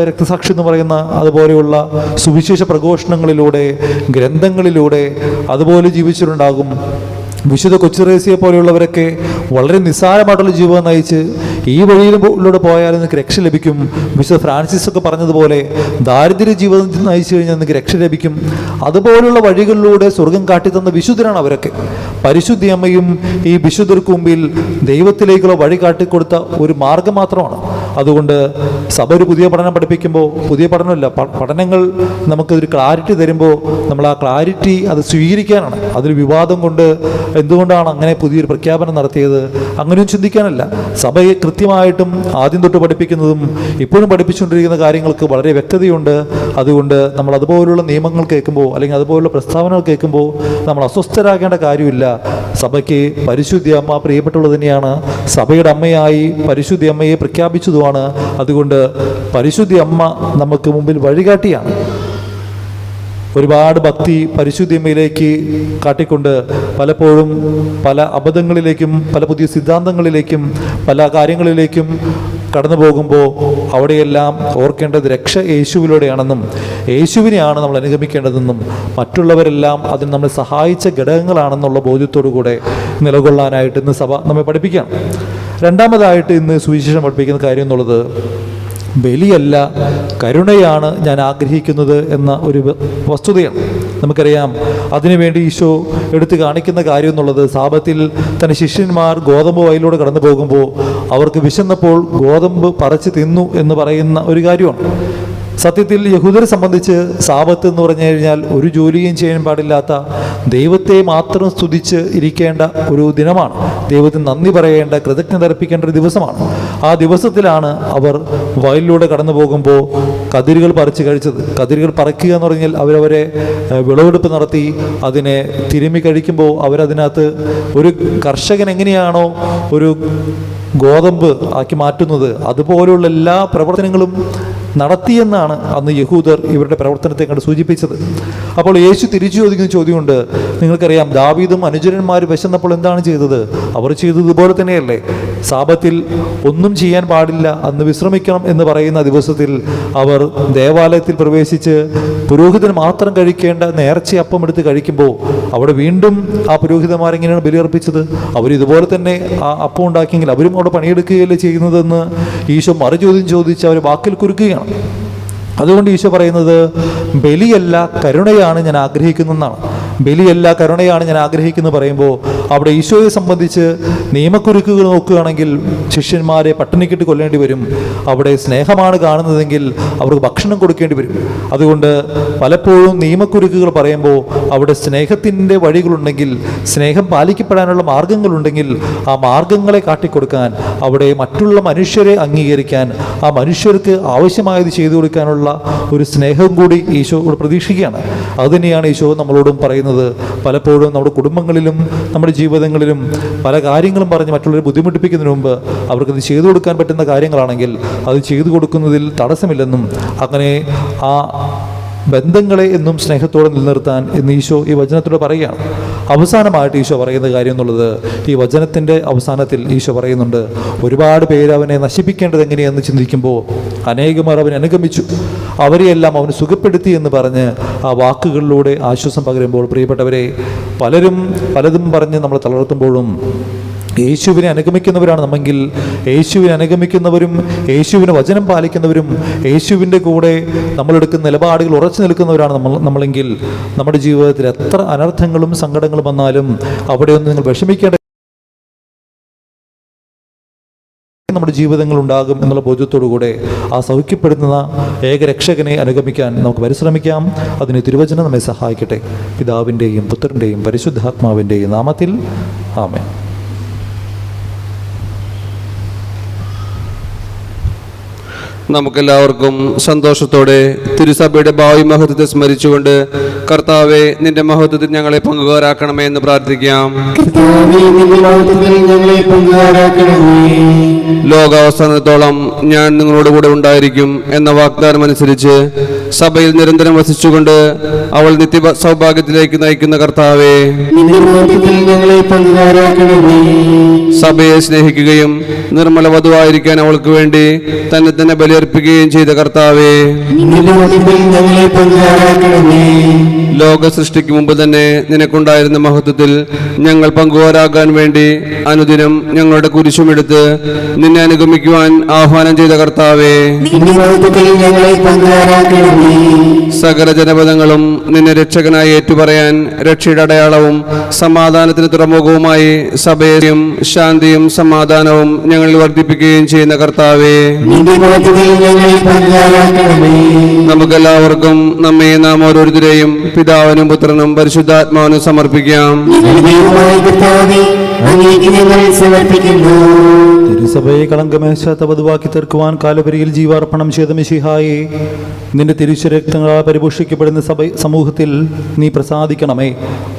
[SPEAKER 1] രക്തസാക്ഷി എന്ന് പറയുന്ന അതുപോലെയുള്ള സുവിശേഷ പ്രഘോഷണങ്ങളിലൂടെ, ഗ്രന്ഥങ്ങളിലൂടെ അതുപോലെ ജീവിച്ചിട്ടുണ്ടാകും. വിശുദ്ധ കൊച്ചുറേസ്യയെ പോലെയുള്ളവരൊക്കെ വളരെ നിസ്സാരമായിട്ടുള്ള ജീവിതം നയിച്ച് ഈ വഴിയിലൂടെ പോയാൽ നിനക്ക് രക്ഷ ലഭിക്കും. വിശുദ്ധ ഫ്രാൻസിസ് ഒക്കെ പറഞ്ഞതുപോലെ ദാരിദ്ര്യ ജീവിതം നയിച്ചു കഴിഞ്ഞാൽ നിനക്ക് രക്ഷ ലഭിക്കും. അതുപോലുള്ള വഴികളിലൂടെ സ്വർഗം കാട്ടിത്തന്ന വിശുദ്ധരാണ് അവരൊക്കെ. പരിശുദ്ധി അമ്മയും ഈ വിശുദ്ധർക്ക് മുമ്പിൽ ദൈവത്തിലേക്കുള്ള വഴി കാട്ടിക്കൊടുത്ത ഒരു മാർഗം മാത്രമാണ്. അതുകൊണ്ട് സഭ ഒരു പുതിയ പഠനം പഠിപ്പിക്കുമ്പോൾ, പുതിയ പഠനമല്ല, പഠനങ്ങൾ നമുക്കൊരു ക്ലാരിറ്റി തരുമ്പോൾ നമ്മൾ ആ ക്ലാരിറ്റി അത് സ്വീകരിക്കാനാണ്. അതിൽ വിവാദം കൊണ്ട് എന്തുകൊണ്ടാണ് അങ്ങനെ പുതിയൊരു പ്രഖ്യാപനം നടത്തിയത്, അങ്ങനെയും ചിന്തിക്കാനല്ല. സഭയെ കൃത്യമായിട്ടും ആദ്യം തൊട്ട് പഠിപ്പിക്കുന്നതും ഇപ്പോഴും പഠിപ്പിച്ചുകൊണ്ടിരിക്കുന്ന കാര്യങ്ങൾക്ക് വളരെ വ്യക്തതയുണ്ട്. അതുകൊണ്ട് നമ്മൾ അതുപോലുള്ള നിയമങ്ങൾ കേൾക്കുമ്പോൾ, അല്ലെങ്കിൽ അതുപോലുള്ള പ്രസ്താവനകൾ കേൾക്കുമ്പോൾ നമ്മൾ അസ്വസ്ഥരാകേണ്ട കാര്യമില്ല. സഭയ്ക്ക് പരിശുദ്ധി അമ്മ പ്രിയപ്പെട്ടുള്ളത് തന്നെയാണ്. സഭയുടെ അമ്മയായി പരിശുദ്ധി അമ്മയെ പ്രഖ്യാപിച്ചതുമാണ്. അതുകൊണ്ട് പരിശുദ്ധി അമ്മ നമുക്ക് മുമ്പിൽ വഴികാട്ടിയാണ്. ഒരുപാട് ഭക്തി പരിശുദ്ധി അമ്മയിലേക്ക് കാട്ടിക്കൊണ്ട് പലപ്പോഴും പല അബദ്ധങ്ങളിലേക്കും, പല പുതിയ സിദ്ധാന്തങ്ങളിലേക്കും, പല കാര്യങ്ങളിലേക്കും കടന്നു പോകുമ്പോൾ അവിടെയെല്ലാം ഓർക്കേണ്ടത് രക്ഷ യേശുവിലൂടെയാണെന്നും യേശുവിനെയാണ് നമ്മൾ അനുഗമിക്കേണ്ടതെന്നും മറ്റുള്ളവരെല്ലാം അതിന് നമ്മളെ സഹായിച്ച ഘടകങ്ങളാണെന്നുള്ള ബോധ്യത്തോടു കൂടെ നിലകൊള്ളാനായിട്ട് ഇന്ന് സഭ നമ്മെ പഠിപ്പിക്കണം. രണ്ടാമതായിട്ട് ഇന്ന് സുവിശേഷം പഠിപ്പിക്കുന്ന കാര്യം എന്നുള്ളത്, ബലിയല്ല കരുണയാണ് ഞാൻ ആഗ്രഹിക്കുന്നത് എന്ന ഒരു വസ്തുതയാണ്. നമുക്കറിയാം, അതിനുവേണ്ടി ഈശോ എടുത്തു കാണിക്കുന്ന കാര്യം എന്നുള്ളത്, സാബത്തിൽ തൻ്റെ ശിഷ്യന്മാർ ഗോതമ്പ് വയലിലൂടെ കടന്നു പോകുമ്പോൾ അവർക്ക് വിശന്നപ്പോൾ ഗോതമ്പ് പറിച്ച് തിന്നു എന്ന് പറയുന്ന ഒരു കാര്യമാണ്. സത്യത്തിൽ യഹൂദരെ സംബന്ധിച്ച് സാബത്ത് എന്ന് പറഞ്ഞു കഴിഞ്ഞാൽ ഒരു ജോലിയും ചെയ്യാൻ പാടില്ലാത്ത, ദൈവത്തെ മാത്രം സ്തുതിച്ച് ഇരിക്കേണ്ട ഒരു ദിനമാണ്. ദൈവത്തിന് നന്ദി പറയേണ്ട, കൃതജ്ഞത അർപ്പിക്കേണ്ട ഒരു ദിവസമാണ്. ആ ദിവസത്തിലാണ് അവർ വയലിലൂടെ കടന്നു പോകുമ്പോൾ കതിരുകൾ പറിച്ച് കഴിച്ചത്. കതിരുകൾ പറിക്കുക എന്ന് പറഞ്ഞാൽ അവരവരെ വിളവെടുപ്പ് നടത്തി അതിനെ തിരുമ്മി കഴിക്കുമ്പോൾ അവരതിനകത്ത് ഒരു കർഷകൻ എങ്ങനെയാണോ ഒരു ഗോതമ്പ് ആക്കി മാറ്റുന്നത്, അതുപോലെയുള്ള എല്ലാ പ്രവർത്തനങ്ങളും നടത്തിയെന്നാണ് അന്ന് യഹൂദർ ഇവരുടെ പ്രവർത്തനത്തെ കണ്ട് സൂചിപ്പിച്ചത്. അപ്പോൾ യേശു തിരിച്ചു ചോദിക്കുന്ന ചോദ്യമുണ്ട്. നിങ്ങൾക്കറിയാം, ദാവീദും അനുചരന്മാരും വിശന്നപ്പോൾ എന്താണ് ചെയ്തത്? അവർ ചെയ്തത് ഇതുപോലെ തന്നെയല്ലേ? സാബത്തിൽ ഒന്നും ചെയ്യാൻ പാടില്ല, അന്ന് വിശ്രമിക്കണം എന്ന് പറയുന്ന ദിവസത്തിൽ അവർ ദേവാലയത്തിൽ പ്രവേശിച്ച് പുരോഹിതൻ മാത്രം കഴിക്കേണ്ട നേർച്ച അപ്പം എടുത്ത് കഴിക്കുമ്പോൾ അവിടെ വീണ്ടും ആ പുരോഹിതന്മാരെങ്ങനെയാണ് ബലിയർപ്പിച്ചത്? അവരിതുപോലെ തന്നെ ആ അപ്പം ഉണ്ടാക്കിയെങ്കിൽ അവരും അവിടെ പണിയെടുക്കുകയല്ലേ ചെയ്യുന്നതെന്ന് ഈശോ മറുചോദ്യം ചോദിച്ച് അവർ വാക്കിൽ കുരുക്കുകയാണ്. അതുകൊണ്ട് ഈശോ പറയുന്നത് ബലിയല്ല കരുണയാണ് ഞാൻ ആഗ്രഹിക്കുന്നതെന്നാണ്. ബലിയല്ല കരുണയാണ് ഞാൻ ആഗ്രഹിക്കുന്നത് പറയുമ്പോൾ അവിടെ ഈശോയെ സംബന്ധിച്ച് നിയമക്കുരുക്കുകൾ നോക്കുകയാണെങ്കിൽ ശിഷ്യന്മാരെ പട്ടിണിക്കിട്ട് കൊല്ലേണ്ടി വരും. അവിടെ സ്നേഹമാണ് കാണുന്നതെങ്കിൽ അവർക്ക് ഭക്ഷണം കൊടുക്കേണ്ടി വരും. അതുകൊണ്ട് പലപ്പോഴും നിയമക്കുരുക്കുകൾ പറയുമ്പോൾ അവിടെ സ്നേഹത്തിൻ്റെ വഴികളുണ്ടെങ്കിൽ, സ്നേഹം പാലിക്കപ്പെടാനുള്ള മാർഗങ്ങളുണ്ടെങ്കിൽ ആ മാർഗങ്ങളെ കാട്ടിക്കൊടുക്കാൻ, അവിടെ മറ്റുള്ള മനുഷ്യരെ അംഗീകരിക്കാൻ, ആ മനുഷ്യർക്ക് ആവശ്യമായത് ചെയ്തു കൊടുക്കാനുള്ള ഒരു സ്നേഹം കൂടി ഈശോ പ്രതീക്ഷിക്കുകയാണ്. അതുതന്നെയാണ് ഈശോ നമ്മളോടും പറയുന്നത്. പലപ്പോഴും നമ്മുടെ കുടുംബങ്ങളിലും നമ്മുടെ ജീവിതങ്ങളിലും പല കാര്യങ്ങളും പറഞ്ഞ് മറ്റുള്ളവരെ ബുദ്ധിമുട്ടിപ്പിക്കുന്നതിന് മുമ്പ് അവർക്കത് ചെയ്തു കൊടുക്കാൻ പറ്റുന്ന കാര്യങ്ങളാണെങ്കിൽ അത് ചെയ്തു കൊടുക്കുന്നതിൽ തടസ്സമില്ലെന്നും, അങ്ങനെ ആ ബന്ധങ്ങളെ എന്നും സ്നേഹത്തോടെ നിലനിർത്താൻ എന്ന് ഈശോ ഈ വചനത്തോട് പറയുകയാണ്. അവസാനമായിട്ട് ഈശോ പറയുന്ന കാര്യം എന്നുള്ളത്, ഈ വചനത്തിൻ്റെ അവസാനത്തിൽ ഈശോ പറയുന്നുണ്ട്, ഒരുപാട് പേര് അവനെ നശിപ്പിക്കേണ്ടത് എങ്ങനെയെന്ന് ചിന്തിക്കുമ്പോൾ അനേകമാർ അവനെ അനുഗമിച്ചു, അവരെയെല്ലാം അവന് സുഖപ്പെടുത്തി എന്ന് പറഞ്ഞ് ആ വാക്കുകളിലൂടെ ആശ്വാസം പകരുമ്പോൾ, പ്രിയപ്പെട്ടവരെ, പലതും പറഞ്ഞ് നമ്മൾ തളർത്തുമ്പോഴും യേശുവിനെ അനുഗമിക്കുന്നവരാണ് നമ്മെങ്കിൽ, യേശുവിനെ അനുഗമിക്കുന്നവരും യേശുവിന് വചനം പാലിക്കുന്നവരും യേശുവിൻ്റെ കൂടെ നമ്മളെടുക്കുന്ന നിലപാടുകൾ ഉറച്ചു നിൽക്കുന്നവരാണ് നമ്മളെങ്കിൽ നമ്മുടെ ജീവിതത്തിൽ എത്ര അനർത്ഥങ്ങളും സങ്കടങ്ങളും വന്നാലും അവിടെയൊന്നും നിങ്ങൾ വിഷമിക്കേണ്ട നമ്മുടെ ജീവിതങ്ങൾ ഉണ്ടാകും എന്നുള്ള ബോധ്യത്തോടുകൂടെ ആ സൗഖ്യപ്പെടുന്ന ഏകരക്ഷകനെ അനുഗമിക്കാൻ നമുക്ക് പരിശ്രമിക്കാം. അതിന് തിരുവചനം നമ്മെ സഹായിക്കട്ടെ. പിതാവിൻ്റെയും പുത്രൻ്റെയും പരിശുദ്ധാത്മാവിൻ്റെയും നാമത്തിൽ ആമേൻ.
[SPEAKER 3] നമുക്കെല്ലാവർക്കും സന്തോഷത്തോടെ തിരുസഭയുടെ ഭാവി മഹത്വത്തെ സ്മരിച്ചുകൊണ്ട് കർത്താവെ, നിന്റെ മഹത്വത്തിൽ ഞങ്ങളെ പങ്കുകാരാക്കണമേ എന്ന് പ്രാർത്ഥിക്കാം. ലോകാവസാനത്തോളം ഞാൻ നിങ്ങളോട് കൂടെ ഉണ്ടായിരിക്കും എന്ന വാഗ്ദാനം അനുസരിച്ച് സഭയിൽ നിരന്തരം വസിച്ചുകൊണ്ട് അവൾ നിത്യ സൗഭാഗ്യത്തിലേക്ക് നയിക്കുന്ന കർത്താവെ, സഭയെ സ്നേഹിക്കുകയും നിർമ്മല വധുവായിരിക്കാൻ അവൾക്ക് വേണ്ടി തന്നെ ബലിയർപ്പിക്കുകയും ചെയ്ത കർത്താവെ, ലോക സൃഷ്ടിക്ക് മുമ്പ് തന്നെ നിനക്കുണ്ടായിരുന്ന മഹത്വത്തിൽ ഞങ്ങൾ പങ്കുകാരാകാൻ വേണ്ടി അനുദിനം ഞങ്ങളുടെ കുരിശുമെടുത്ത് നിന്നെ അനുഗമിക്കുവാൻ ആഹ്വാനം ചെയ്ത കർത്താവെ, സകല ജനപദങ്ങളും നിന്നെ രക്ഷകനായി ഏറ്റുപറയാൻ രക്ഷയുടെ അടയാളവും സമാധാനത്തിന് തുറമുഖവുമായി സഭയെയും ശാന്തിയും സമാധാനവും ഞങ്ങളിൽ വർദ്ധിപ്പിക്കുകയും ചെയ്യുന്ന കർത്താവെ, നമുക്കെല്ലാവർക്കും നമ്മെ നാം ഓരോരുത്തരെയും പിതാവിനും പുത്രനും പരിശുദ്ധാത്മാവിനും സമർപ്പിക്കാം.
[SPEAKER 1] തിരുസഭയെ കളങ്കമേശാത്ത വധുവാക്കി തീർക്കുവാൻ കാലവരിയിൽ ജീവാർപ്പണം ചെയ്ത മിശിഹായെ, നിന്റെ തിരുശരക്തങ്ങളാൽ പരിപോഷിക്കപ്പെടുന്ന സമൂഹത്തിൽ നീ പ്രസാദിക്കണമേ.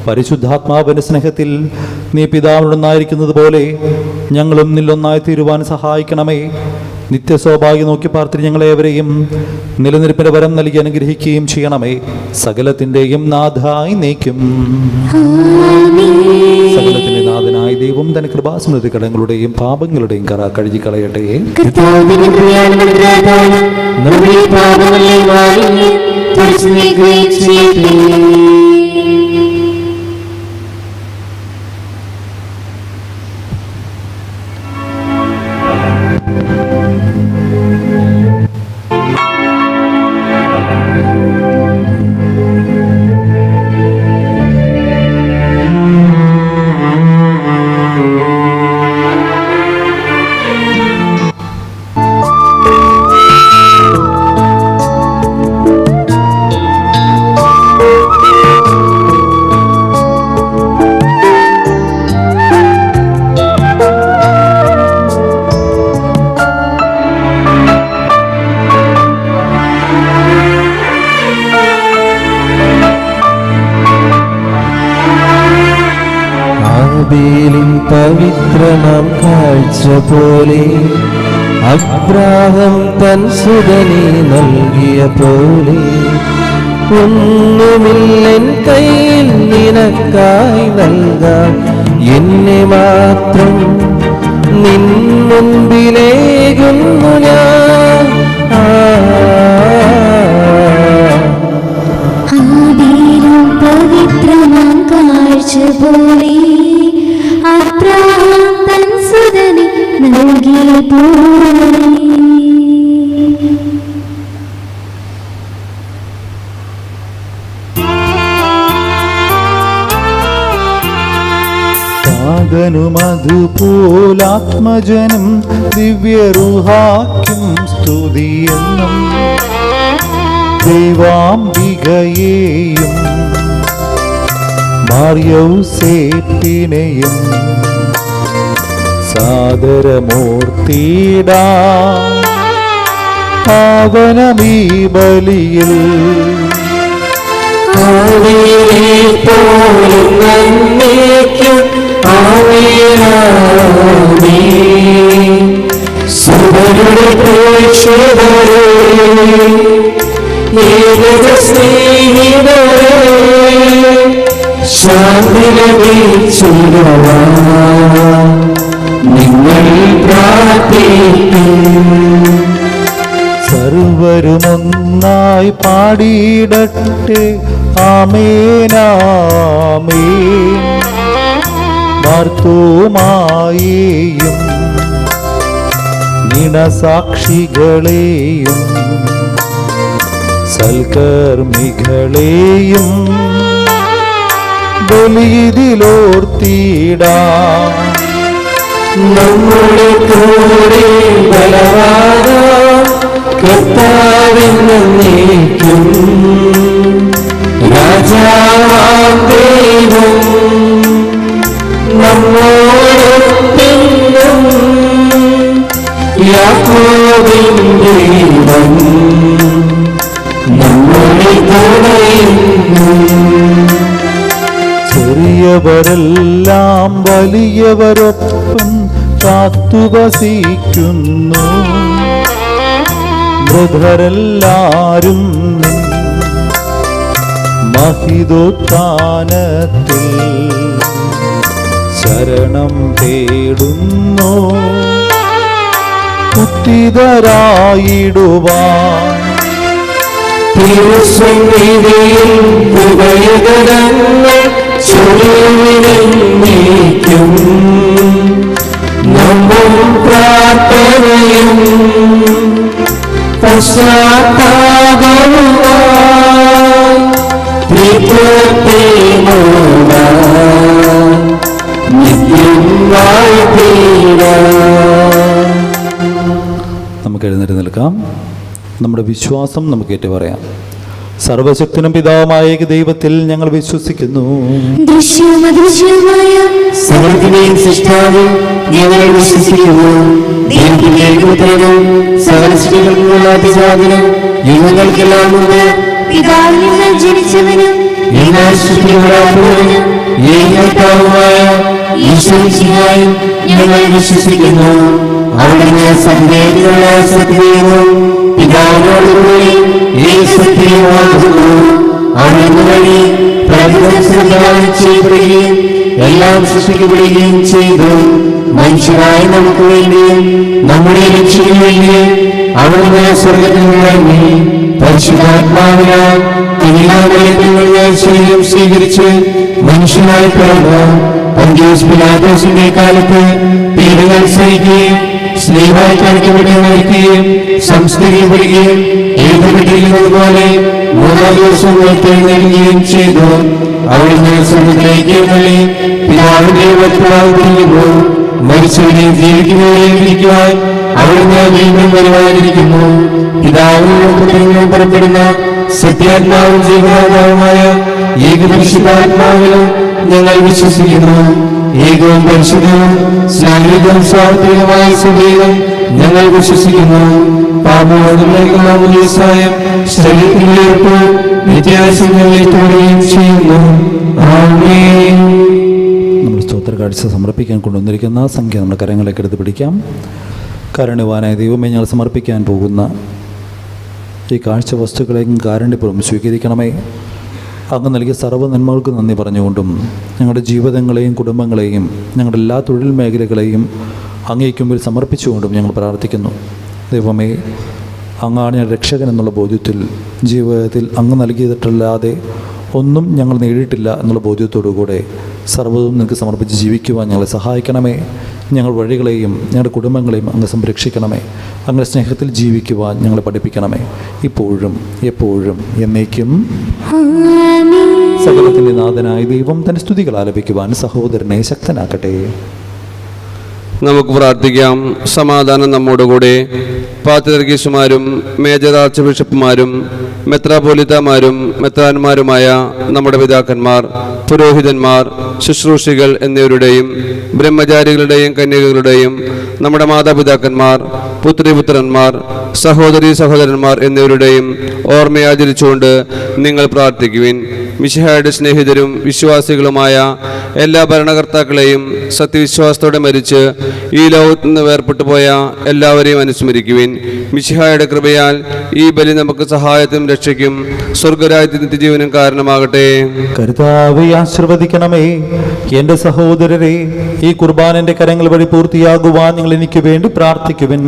[SPEAKER 1] പരിശുദ്ധാത്മാവിന്റെ സ്നേഹത്തിൽ നീ പിതാവിനൊന്നായിരിക്കുന്നത് പോലെ ഞങ്ങളും നില്ലൊന്നായി തീരുവാൻ സഹായിക്കണമേ. നിത്യസൗഭാഗ്യം നോക്കി പാർത്തി ഞങ്ങളേവരെയും നിലനിൽപ്പിന്റെ വരം നൽകി അനുഗ്രഹിക്കുകയും ചെയ്യണമേ. സകലത്തിൻ്റെയും നാഥായി നീക്കും. സകലത്തിന്റെ നാഥനായ ദൈവം തന്റെ കൃപാസമൃദ്ധി കടങ്ങളുടെയും പാപങ്ങളുടെയും കറ കഴുകി കളയട്ടെ.
[SPEAKER 4] ആബേലിൻ പവിത്രമാം കാഴ്ച പോലെ അബ്രാഹം തൻ സുതനെ നൽകിയ പോലെ ഒന്നുമില്ലൻ കയ്യിൽ നിനക്കായി നൽകാൻ എന്നെ മാത്രം നിൻ മുൻപിലേകുന്നു ഞാൻ.
[SPEAKER 2] ആബേലും പവിത്രമാം കാഴ്ച പോലെ അബ്രാഹാം തൻ സുതനെ നൽകിയ പോലെ.
[SPEAKER 1] ും അതുപോലാത്മജനും ദിവ്യറുഹാക്കും സ്തുതിയെന്നും ദൈവാംബികയെയും മാർയൗസേപ്പിനെയും സാദരമൂർത്തിയിടാ പാവനമീ ബലിയിൽ.
[SPEAKER 4] നിങ്ങൾ
[SPEAKER 1] സർവരുമൊന്നായി പാടിയിടട്ടെ ആമേനാമേൻ. മാർത്തോമായെയും നിണസാക്ഷികളെയും സൽക്കർമ്മികളെയും ബലിയിലോർത്തിടാം.
[SPEAKER 4] നമ്മുടെ കൂടെ ബലവാന കർത്താവെന്നേക്കും രാജാവാം ദൈവം നമ്മോടൊപ്പെന്നും യാക്കോബിൻ ദൈവം നമ്മുടെ കൂടെയെന്നും.
[SPEAKER 1] ചെറിയവരെല്ലാം വലിയവരൊപ്പം കാത്തുവസിക്കുന്നു. മൃതരെല്ലാരും നിൻ മഹിതോത്ഥാനത്തിൽ ശരണം തേടുന്നു. ഉത്തിതരായിടുവാൻ
[SPEAKER 4] തിരുസന്നിധിയിൽ ഹൃദയകരങ്ങൾ ചൊരിയുവിനെന്നേക്കും നമ്മും പ്രാർത്ഥനയും പശ്ചാത്താപവുമായി ത്രിത്വത്തെ മൂടാൻ നിത്യമായി തീരാൻ.
[SPEAKER 1] നമുക്ക് എഴുന്നേറ്റ് നിൽക്കാം. നമ്മുടെ വിശ്വാസം നമുക്ക് ഏറ്റുപറയാം. സർവശക്തനും പിതാവുമായ ദൈവത്തിൽ ഞങ്ങൾ വിശ്വസിക്കുന്നു.
[SPEAKER 2] ദൃശ്യവും അദൃശ്യവുമായ
[SPEAKER 4] സകലത്തിന്റെയും സൃഷ്ടാവും ഞങ്ങൾ വിശ്വസിക്കുന്നു. ദൈവത്തിന്റെ പുത്രനും സകല സൃഷ്ടികൾക്കുമുള്ള അതിസാധനം ഞങ്ങൾക്കെല്ലാം ഉണ്ട്.
[SPEAKER 2] പിതാവിൽ നിന്ന് ജനിച്ചവനും
[SPEAKER 4] എല്ലാ സൃഷ്ടികളാകുന്നവനും ഏകകർത്താവുമായ ഈശ്വരനായും ഞങ്ങൾ വിശ്വസിക്കുന്നു. അവിടുന്ന് സന്ദേഹത്തിലുള്ള സത്യവും പിതാവിനോടുകൂടി സത്യമാകുന്നു. അവിടുന്ന് വഴി പ്രകൃതം ചെയ്യപ്പെടുകയും എല്ലാം സൃഷ്ടിക്കപ്പെടുകയും ചെയ്തു. മനുഷ്യരായ നമുക്ക് വേണ്ടിയും നമ്മുടെ രക്ഷയ്ക്ക് വേണ്ടിയും അവിടുന്ന് സ്വർഗ്ഗത്തിൽ ഇറങ്ങി പരിശുദ്ധാത്മാവിനാൽ ശരീരം സ്വീകരിച്ച് മനുഷ്യനായി പിറന്നു പന്തിയോസ് പിലാത്തോസിന്റെ കാലത്ത് പീഡകൾ സഹിക്കുകയും സ്നേഹമായി കാണിക്കപ്പെട്ട് മരിക്കുകയും സംസ്കരിക്കപ്പെടുകയും എഴുതപ്പെട്ടിരിക്കുന്നതുപോലെ മൂന്നാം ദിവസം ഉയർത്തെഴുന്നേൽക്കുകയും ചെയ്തു. അവിടുന്ന് സ്വർഗ്ഗത്തിലേക്ക് എഴുന്നള്ളി പിതാവിന്റെ വലത്തുഭാഗത്തിരിക്കുന്നു. മരിച്ചവരെ ജീവിക്കുന്നവരെയും ഇരിക്കുവാൻ അവിടുന്ന് വീണ്ടും വരുവാനിരിക്കുന്നു. പിതാവിനും പുത്രനും പുറപ്പെടുന്ന സത്യാത്മാവും ജീവനാത്മാവുമായ ഏകപരിശുദ്ധാത്മാവിലും ഞങ്ങൾ വിശ്വസിക്കുന്നു. ഏകവും പരിശുദ്ധവും സ്നാനികവും സ്വാർത്ഥകവുമായ സഭയിലും ഞങ്ങൾ വിശ്വസിക്കുന്നു. പാപമോചനത്തിലേക്കുള്ള ശരീരത്തിലെ നിത്യാശങ്ങളിലേക്ക് ചെയ്യുന്നു. ആമേൻ.
[SPEAKER 1] നമ്മുടെ സ്തോത്ര കാഴ്ച സമർപ്പിക്കാൻ കൊണ്ടുവന്നിരിക്കുന്ന സംഖ്യ നമ്മുടെ കരങ്ങളിലേക്ക് എടുത്ത് പിടിക്കാം. കാരുണ്യവാനായ ദൈവമേ, ഞങ്ങൾ സമർപ്പിക്കാൻ പോകുന്ന ഈ കാഴ്ച വസ്തുക്കളെയും കാരുണ്യപൂർവ്വം സ്വീകരിക്കണമേ. അങ്ങ് നൽകിയ സർവ്വ നന്മകൾക്ക് നന്ദി പറഞ്ഞുകൊണ്ടും ഞങ്ങളുടെ ജീവിതങ്ങളെയും കുടുംബങ്ങളെയും ഞങ്ങളുടെ എല്ലാ തൊഴിൽ മേഖലകളെയും അങ്ങേക്ക് മുമ്പിൽ സമർപ്പിച്ചുകൊണ്ടും ഞങ്ങൾ പ്രാർത്ഥിക്കുന്നു. ദൈവമേ, അങ്ങാണ് ഞാൻ രക്ഷകൻ എന്നുള്ള ബോധ്യത്തിൽ ജീവിതത്തിൽ അങ്ങ് നൽകിയിട്ടല്ലാതെ ഒന്നും ഞങ്ങൾ നേടിയിട്ടില്ല എന്നുള്ള ബോധ്യത്തോടുകൂടെ സർവ്വതും നിങ്ങൾക്ക് സമർപ്പിച്ച് ജീവിക്കുവാൻ ഞങ്ങളെ സഹായിക്കണമേ. ഞങ്ങൾ വഴികളെയും ഞങ്ങളുടെ കുടുംബങ്ങളെയും അങ്ങ് സംരക്ഷിക്കണമേ. അങ്ങനെ സ്നേഹത്തിൽ ജീവിക്കുവാൻ ഞങ്ങളെ പഠിപ്പിക്കണമേ, ഇപ്പോഴും എപ്പോഴും എന്നേക്കും. സകലത്തിൻ്റെ നാഥനായ ദൈവം തൻ്റെ സ്തുതികൾ ആലപിക്കുവാൻ സഹോദരനെ ശക്തനാക്കട്ടെ.
[SPEAKER 3] നമുക്ക് പ്രാർത്ഥിക്കാം. സമാധാനം നമ്മോടുകൂടെ. പാത്രിയർക്കീസുമാരും മേജർ ആർച്ച് ബിഷപ്പുമാരും മെത്രാപോലിത്തമാരും മെത്രാന്മാരുമായ നമ്മുടെ പിതാക്കന്മാർ, പുരോഹിതന്മാർ, ശുശ്രൂഷികൾ എന്നിവരുടെയും ബ്രഹ്മചാരികളുടെയും കന്യകകളുടെയും നമ്മുടെ മാതാപിതാക്കന്മാർ, പുത്രിപുത്രന്മാർ, സഹോദരീ സഹോദരന്മാർ എന്നിവരുടെയും ഓർമ്മയാചരിച്ചുകൊണ്ട് നിങ്ങൾ പ്രാർത്ഥിക്കുവിൻ. മിശിഹായുടെ സ്നേഹിതരും വിശ്വാസികളുമായ എല്ലാ ഭരണകർത്താക്കളെയും സത്യവിശ്വാസത്തോടെ മരിച്ച് ഈ ലോകത്തു നിന്ന് വേർപെട്ടു പോയ എല്ലാവരെയും അനുസ്മരിക്കുവിൻ. മിശിഹായുടെ കൃപയാൽ ഈ ബലി നമുക്ക് സഹായത്തിനും രക്ഷയ്ക്കും സ്വർഗരാജ്യത്തിൽ നിത്യജീവനും കാരണമാകട്ടെ.
[SPEAKER 1] കർത്താവേ, ആശീർവദിക്കണമേ. എൻ്റെ സഹോദരരെ, ഈ കുർബാന എൻ്റെ കരങ്ങൾ വഴി പൂർത്തിയാകുവാൻ നിങ്ങൾ എനിക്ക് വേണ്ടി പ്രാർത്ഥിക്കുവിൻ.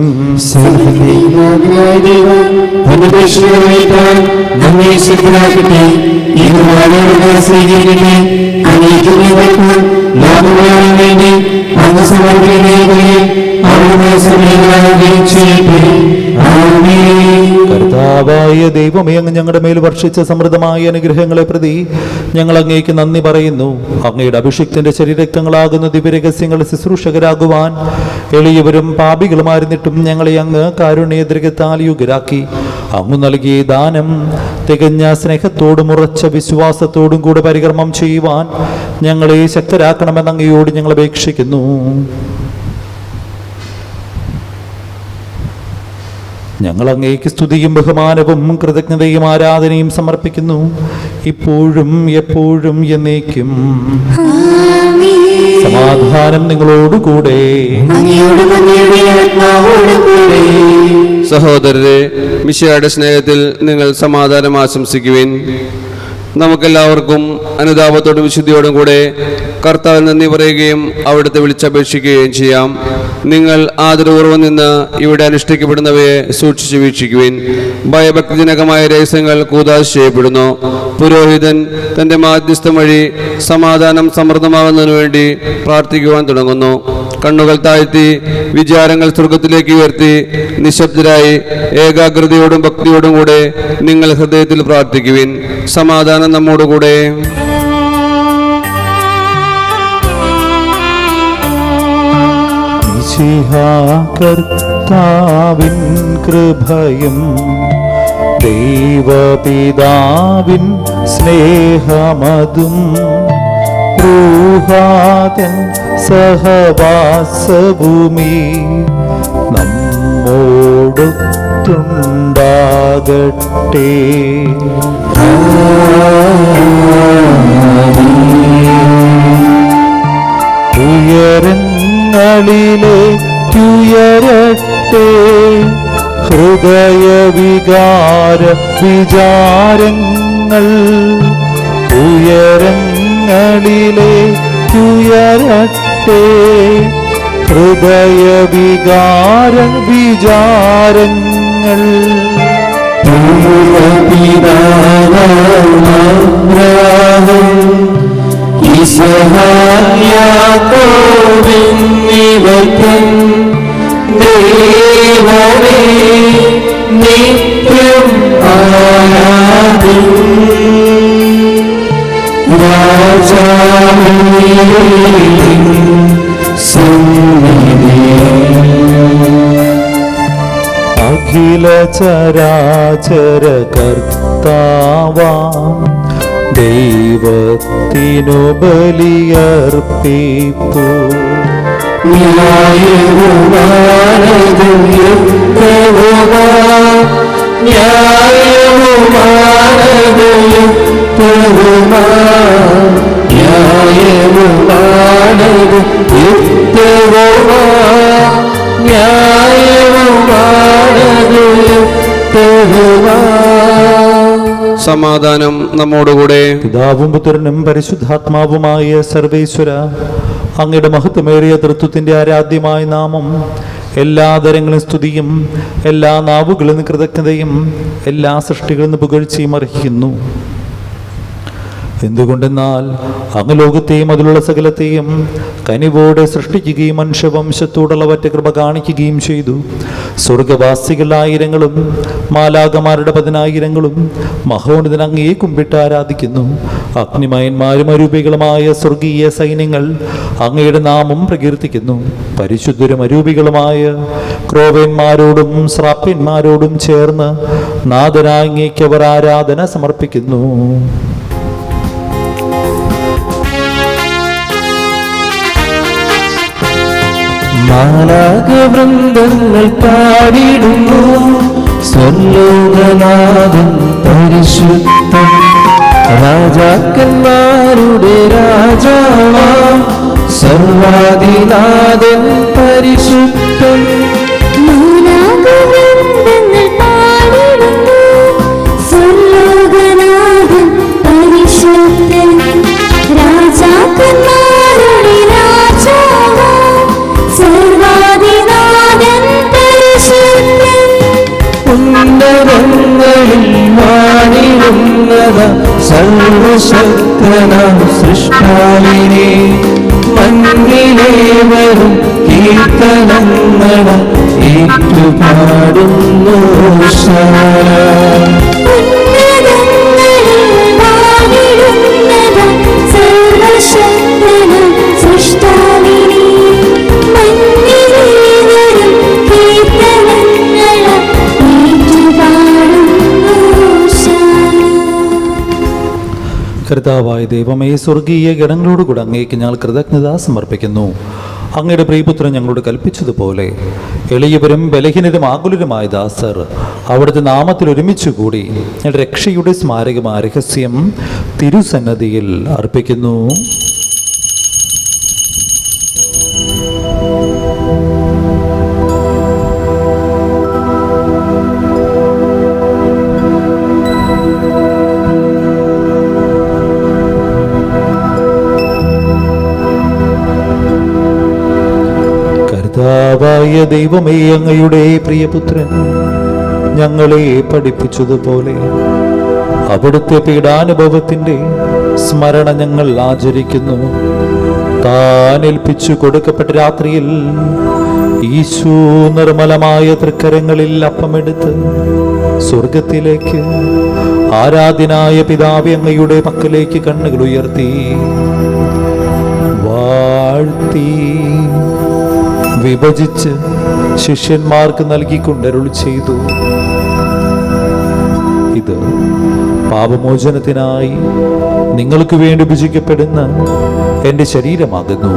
[SPEAKER 1] കർത്താവായ ദൈവമേ, അങ്ങ് ഞങ്ങളുടെ മേൽ വർഷിച്ച സമൃദ്ധമായ അനുഗ്രഹങ്ങളെ പ്രതി ഞങ്ങൾ അങ്ങേക്ക് നന്ദി പറയുന്നു. അങ്ങയുടെ അഭിഷിക്തന്റെ ശരീരക്തങ്ങളാകുന്ന ദിവ്യരഹസ്യങ്ങളുടെ ശുശ്രൂഷകരാകുവാൻ എളിയവരും പാപികളുമായിരുന്നിട്ടും ഞങ്ങളെ അങ്ങ് കാരുണ്യദ്രകത്താൽ യുഗരാക്കി. അങ്ങ് നൽകിയ ദാനം തികഞ്ഞ സ്നേഹത്തോടും ഉറച്ച വിശ്വാസത്തോടും കൂടെ പരികർമ്മം ചെയ്യുവാൻ ഞങ്ങളെ ശക്തരാക്കണമെന്ന് അങ്ങയോട് ഞങ്ങൾ അപേക്ഷിക്കുന്നു. ഞങ്ങൾ അങ്ങേക്ക് സ്തുതിയും ബഹുമാനവും കൃതജ്ഞതയും ആരാധനയും സമർപ്പിക്കുന്നു, ഇപ്പോഴും എപ്പോഴും എന്നേക്കും. സമാധാനം നിങ്ങളോടുകൂടെ.
[SPEAKER 3] സഹോദരരെ, മിശിഹായുടെ സ്നേഹത്തിൽ നിങ്ങൾ സമാധാനം ആശംസിക്കുവിൻ. നമുക്കെല്ലാവർക്കും അനുതാപത്തോടും വിശുദ്ധിയോടും കൂടെ കർത്താവിൽ നന്ദി പറയുകയും അവിടുത്തെ വിളിച്ചപേക്ഷിക്കുകയും ചെയ്യാം. നിങ്ങൾ ആദരപൂർവ്വം നിന്ന് ഇവിടെ അനുഷ്ഠിക്കപ്പെടുന്നവയെ സൂക്ഷിച്ചു വീക്ഷിക്കുവിൻ. ഭയഭക്തിജനകമായ രഹസ്യങ്ങൾ കൂദാശ ചെയ്യപ്പെടുന്നു. പുരോഹിതൻ തൻ്റെ മാധ്യസ്ഥം വഴി സമാധാനം സമൃദ്ധമാകുന്നതിനു വേണ്ടി പ്രാർത്ഥിക്കുവാൻ തുടങ്ങുന്നു. കണ്ണുകൾ താഴ്ത്തി വിചാരങ്ങൾ സ്വർഗത്തിലേക്ക് ഉയർത്തി നിശബ്ദരായി ഏകാഗ്രതയോടും ഭക്തിയോടും കൂടെ നിങ്ങൾ ഹൃദയത്തിൽ പ്രാർത്ഥിക്കുവിൻ. സമാധാനം നമ്മോടുകൂടെ.
[SPEAKER 1] കർത്താവിൻ കൃപയും ദൈവപിതാവിൻ സ്നേഹമതും റൂഹാതൻ സഹവാസഭൂമി നമ്മോടൊത്തുണ്ടാകട്ടെ. ഉയരങ്ങളിലേക്കുയരട്ടെ ഹൃദയവികാര വിചാരങ്ങൾ. ഉയരങ്ങളിലേക്കുയരട്ടെ ഹൃദയവികാര വിചാരങ്ങൾ.
[SPEAKER 7] നിത്യം ആരാധന
[SPEAKER 1] അഖില ചരാചര കർത്താവാം ദൈവത്തിനു ബലിയർപ്പിപ്പൂ.
[SPEAKER 7] ന്യായവുമാനതും
[SPEAKER 4] ന്യായവുമാണത് യുക്തവുമാ ന്യായവുമാണത് യുക്തവുമാ.
[SPEAKER 3] സമാധാനം നമ്മോടുകൂടെ.
[SPEAKER 1] പിതാവും പുത്രനും പരിശുദ്ധാത്മാവുമായ സർവേശ്വര, അങ്ങയുടെ മഹത്വമേറിയ തൃത്വത്തിന്റെ ആരാധ്യമായ നാമം എല്ലാ തരങ്ങളും സ്തുതിയും എല്ലാ നാവുകളിൽ നിന്ന് കൃതജ്ഞതയും എല്ലാ സൃഷ്ടികളിൽ നിന്ന് പുകഴ്ചയും അർഹിക്കുന്നു. എന്തുകൊണ്ടെന്നാൽ അങ്ങ് ലോകത്തെയും അതിലുള്ള സകലത്തെയും കനിവോടെ സൃഷ്ടിക്കുകയും മനുഷ്യവംശത്തോടുള്ളവറ്റ കൃപ കാണിക്കുകയും ചെയ്തു. സ്വർഗവാസികളായിരങ്ങളും മാലാകമാരുടെ 10,000 മഹോന്നതൻ അങ്ങയെ കുമ്പിട്ട് ആരാധിക്കുന്നു. അഗ്നിമയന്മാരും അരൂപികളുമായ സ്വർഗീയ സൈന്യങ്ങൾ അങ്ങയുടെ നാമം പ്രകീർത്തിക്കുന്നു. പരിശുദ്ധരും അരൂപികളുമായ ക്രോവേന്മാരോടും ശ്രാപ്യന്മാരോടും ചേർന്ന് നാഥനായ അങ്ങേക്ക് അവർ ആരാധന സമർപ്പിക്കുന്നു.
[SPEAKER 4] മാലാഖവൃന്ദങ്ങൾ പാടിടുന്നു സ്വർലോകനാഥൻ പരിശുദ്ധൻ. രാജാക്കന്മാരുടെ രാജാവാം സർവാധിനാഥൻ പരിശുദ്ധൻ.
[SPEAKER 2] മാലാഖവൃന്ദങ്ങൾ പാടിടുന്നു സ്വർലോകനാഥൻ പരിശുദ്ധൻ. രാജാക്കന്മാരുടെ രാജാവാം സർവാധിനാഥൻ പരിശുദ്ധൻ.
[SPEAKER 4] ഉന്നതങ്ങളിൽ വാണിടുന്നത സർവശക്തനാം സൃഷ്ടാവിനെ മണ്ണിലേവരും കീർത്തനങ്ങള ഏറ്റുപാടുന്നു.
[SPEAKER 1] കർത്താവായ ദൈവമേ, സ്വർഗീയ ഗണങ്ങളോടുകൂടെ അങ്ങേക്ക് ഞങ്ങൾ കൃതജ്ഞത സമർപ്പിക്കുന്നു. അങ്ങയുടെ പ്രിയപുത്രൻ ഞങ്ങളോട് കൽപ്പിച്ചതുപോലെ എളിയവരും ബലഹീനരും ആകുലരുമായ ദാസർ അവിടുത്തെ നാമത്തിൽ ഒരുമിച്ച് കൂടി രക്ഷയുടെ സ്മാരകമായ രഹസ്യം തിരുസന്നതിയിൽ അർപ്പിക്കുന്നു. കർത്താവായ ദൈവമേ, അങ്ങയുടെ പ്രിയപുത്രൻ ഞങ്ങളെ പഠിപ്പിച്ചതുപോലെ അവിടുത്തെ പീഡാനുഭവത്തിൻ്റെ സ്മരണ ഞങ്ങൾ ആചരിക്കുന്നു. താൻ ഏൽപ്പിച്ചു കൊടുക്കപ്പെട്ട രാത്രിയിൽ ഈശോ നിർമ്മലമായ തൃക്കരങ്ങളിൽ അപ്പമെടുത്ത് സ്വർഗത്തിലേക്ക് ആരാധ്യനായ പിതാവേ അങ്ങയുടെ പക്കലേക്ക് കണ്ണുകൾ ഉയർത്തി വാഴ്ത്തി വിഭജിച്ച് ശിഷ്യന്മാർക്ക് നൽകിക്കൊണ്ടരുൾ ചെയ്തു. ഇത് പാപമോചനത്തിനായി നിങ്ങൾക്ക് വേണ്ടി ഭുജിക്കപ്പെടുന്ന എൻ്റെ ശരീരമാകുന്നു.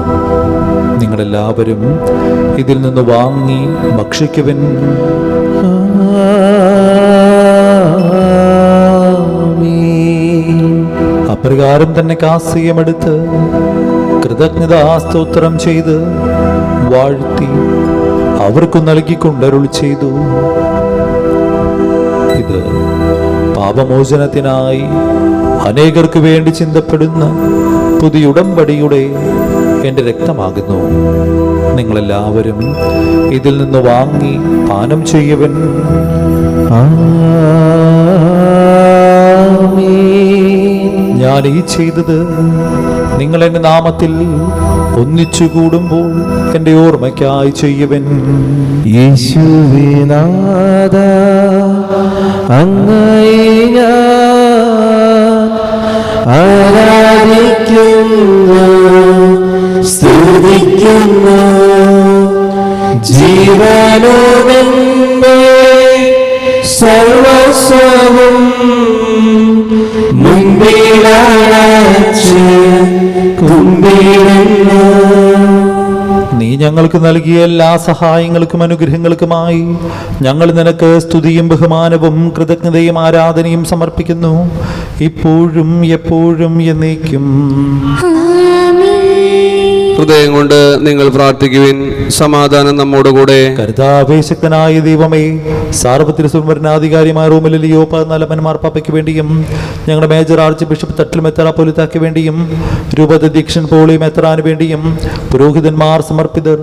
[SPEAKER 1] നിങ്ങളെല്ലാവരും ഇതിൽ നിന്ന് വാങ്ങി ഭക്ഷിക്കുവിൻ. അപ്രകാരം തന്നെ കാസ്യമെടുത്ത് കൃതജ്ഞതാസ്തോത്രം ചെയ്ത് വാഴ്ത്തി അവർക്കു നൽകിക്കൊണ്ടരുൾ ചെയ്തു. ഇത് പാപമോചനത്തിനായി അനേകർക്ക് വേണ്ടി ചിന്തപ്പെടുന്ന പുതിയ ഉടമ്പടിയുടെ എൻ്റെ രക്തമാകുന്നു. നിങ്ങളെല്ലാവരും ഇതിൽ നിന്ന് വാങ്ങി പാനം ചെയ്യുവൻ. ഞാൻ ഈ ചെയ്തത് നിങ്ങൾ എൻ്റെ നാമത്തിൽ ഒന്നിച്ചു കൂടുമ്പോൾ എൻ്റെ ഓർമ്മയ്ക്കായി ചെയ്യുവൻ.
[SPEAKER 4] യേശുവേ നാഥ, അങ്ങയെ ഞാൻ ആരാധിക്കുന്നു, സ്തുതിക്കുന്നു. ജീവനോടെന്റെ സർവസ്വവും മുൻപിലടച്ച് കുമ്പിടുന്നു.
[SPEAKER 1] നീ ഞങ്ങൾക്ക് നൽകിയ എല്ലാ സഹായങ്ങൾക്കും അനുഗ്രഹങ്ങൾക്കുമായി ഞങ്ങൾ നിനക്ക് സ്തുതിയും ബഹുമാനവും കൃതജ്ഞതയും ആരാധനയും സമർപ്പിക്കുന്നു, ഇപ്പോഴും എപ്പോഴും എന്നേക്കും.
[SPEAKER 3] ഹൃദയം കൊണ്ട് നിങ്ങൾ പ്രാർത്ഥിക്കുവിൻ. സമാധാനം നമ്മോടുകൂടെ.
[SPEAKER 1] കർത്താവേശക്തനായ ദൈവമേ, സാർവത്രിക സുവർണാധികാരിമായ റോമിലിയോ 14 മാർപ്പാപ്പയ്ക്ക് വേണ്ടിയും ഞങ്ങളുടെ മേജർ ആർച്ച് ബിഷപ്പ് തട്ടിൽ മെത്രാപ്പൊലിത്താക്ക് വേണ്ടിയും രൂപതധ്യക്ഷൻ പോളി മെത്രാന് വേണ്ടിയും പുരോഹിതന്മാർ, സമർപ്പിതർ,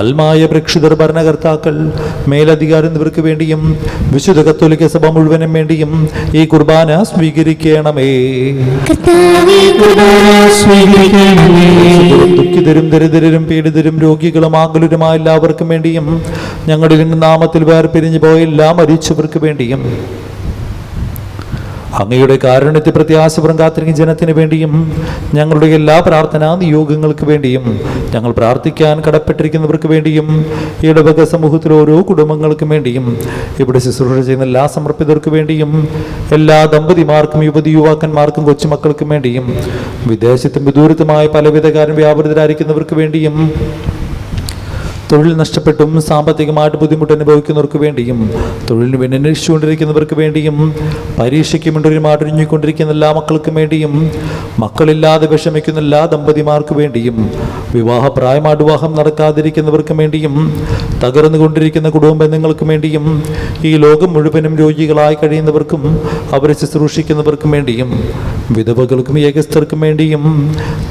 [SPEAKER 1] അൽമായ പ്രേക്ഷിതർ, ഭരണകർത്താക്കൾ, മേലധികാരി എന്നിവർക്ക് വേണ്ടിയും വിശുദ്ധ കത്തോലിക്ക സഭ മുഴുവനും വേണ്ടിയും ഈ കുർബാന സ്വീകരിക്കണമേ. ദുഃഖിതരും ദരിദ്രരും പീഡിതരും രോഗികളും ആകുലരുമായ എല്ലാവർക്കും വേണ്ടിയും ഞങ്ങളുടെ നാമത്തിൽ വേർപിരിഞ്ഞു പോയ എല്ലാ മരിച്ചവർക്ക് വേണ്ടിയും അങ്ങയുടെ കാരുണ്യത്തെ പ്രത്യാശപുരം കാത്തിരിക്കുന്ന ജനത്തിന് വേണ്ടിയും ഞങ്ങളുടെ എല്ലാ പ്രാർത്ഥനാ നിയോഗങ്ങൾക്ക് വേണ്ടിയും ഞങ്ങൾ പ്രാർത്ഥിക്കാൻ കടപ്പെട്ടിരിക്കുന്നവർക്ക് വേണ്ടിയും ഇടവക സമൂഹത്തിലെ ഓരോ കുടുംബങ്ങൾക്കും വേണ്ടിയും ഇവിടെ ശുശ്രൂഷ ചെയ്യുന്ന എല്ലാ സമർപ്പിതർക്ക് വേണ്ടിയും എല്ലാ ദമ്പതിമാർക്കും യുവതി യുവാക്കന്മാർക്കും കൊച്ചുമക്കൾക്കും വേണ്ടിയും വിദേശത്തും വിദൂരത്തുമായ പലവിധ കാര്യം വ്യാപൃതരായിരിക്കുന്നവർക്ക് വേണ്ടിയും തൊഴിൽ നഷ്ടപ്പെട്ടും സാമ്പത്തികമായിട്ട് ബുദ്ധിമുട്ട് അനുഭവിക്കുന്നവർക്ക് വേണ്ടിയും തൊഴിലിന് വേണ്ടി അന്വേഷിച്ചുകൊണ്ടിരിക്കുന്നവർക്ക് വേണ്ടിയും പരീക്ഷയ്ക്ക് മുണ്ടൊരുമായിട്ടൊരുങ്ങിക്കൊണ്ടിരിക്കുന്ന എല്ലാ മക്കൾക്കും വേണ്ടിയും മക്കളില്ലാതെ വിഷമിക്കുന്ന എല്ലാ ദമ്പതിമാർക്ക് വേണ്ടിയും വിവാഹപ്രായമായിട്ട് വിവാഹം നടക്കാതിരിക്കുന്നവർക്കും വേണ്ടിയും തകർന്നുകൊണ്ടിരിക്കുന്ന കുടുംബ ബന്ധങ്ങൾക്കും വേണ്ടിയും ഈ ലോകം മുഴുവനും രോഗികളായി കഴിയുന്നവർക്കും അവരെ ശുശ്രൂഷിക്കുന്നവർക്കും വേണ്ടിയും വിധവകൾക്കും ഏകസ്ഥർക്കും വേണ്ടിയും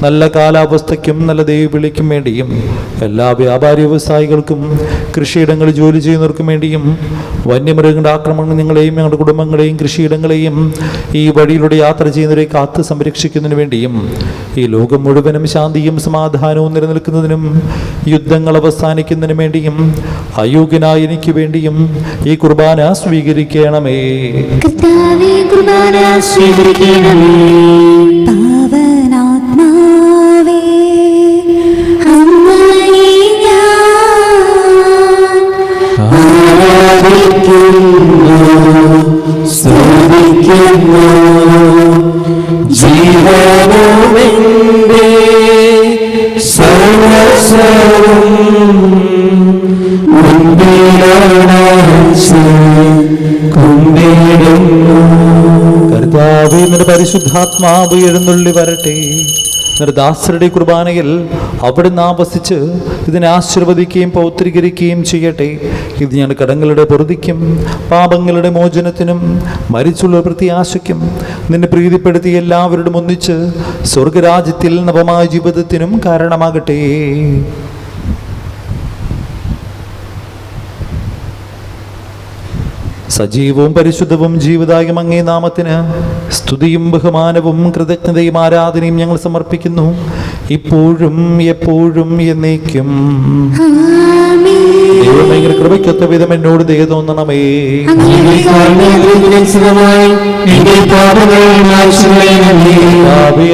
[SPEAKER 1] നല്ല കാലാവസ്ഥയ്ക്കും നല്ല ദൈവവിളിക്കും വേണ്ടിയും എല്ലാ വ്യാപാരി വ്യവസായികൾക്കും കൃഷിയിടങ്ങളിൽ ജോലി ചെയ്യുന്നവർക്കും വേണ്ടിയും വന്യമൃഗങ്ങളുടെ ആക്രമണങ്ങളെയും ഞങ്ങളുടെ കുടുംബങ്ങളെയും കൃഷിയിടങ്ങളെയും ഈ വഴിയിലൂടെ യാത്ര ചെയ്യുന്നവരെ കാത്ത് സംരക്ഷിക്കുന്നതിന് വേണ്ടിയും ഈ ലോകം മുഴുവനും ശാന്തിയും സമാധാനവും നിലനിൽക്കുന്നതിനും യുദ്ധങ്ങൾ അവസാനിക്കുന്നതിനും വേണ്ടിയും അയോഗ്യനായ എനിക്ക് വേണ്ടിയും ഈ കുർബാന സ്വീകരിക്കണമേ.
[SPEAKER 2] പാവനാത്മാവേ, അങ്ങയെ
[SPEAKER 7] സ്തുതിക്കുന്നു. ജീവനുമെന്റെ സർവസ്വവും കൊണ്ടിടുന്നു.
[SPEAKER 1] കർത്താവേ, നിന്റെ പരിശുദ്ധാത്മാവ് എഴുന്നള്ളി വരട്ടെ. നിന്റെ ദാസരുടെ കുർബാനയിൽ അവിടുന്ന് ആവസിച്ച് ഇതിനെ ആശീർവദിക്കുകയും പൗത്രീകരിക്കുകയും ചെയ്യട്ടെ. ഇത് ഞങ്ങളുടെ കടങ്ങളുടെ പൊറുതിക്കും പാപങ്ങളുടെ മോചനത്തിനും മരിച്ചുള്ള പ്രത്യാശയ്ക്കും നിന്നെ പ്രീതിപ്പെടുത്തി എല്ലാവരോടും ഒന്നിച്ച് സ്വർഗരാജ്യത്തിൽ നവമായ ജീവിതത്തിനും കാരണമാകട്ടെ. സജീവവും പരിശുദ്ധവും ജീവദായകം അങ്ങേ നാമത്തിന് സ്തുതിയും ബഹുമാനവും കൃതജ്ഞതയും ആരാധനയും ഞങ്ങൾ സമർപ്പിക്കുന്നു, ഇപ്പോഴും എപ്പോഴും എന്നേക്കും. ദൈവഭയങ്കര കൃപയ്ക്കൊത്ത വിധം എന്നോട് ദയ തോന്നണമേ.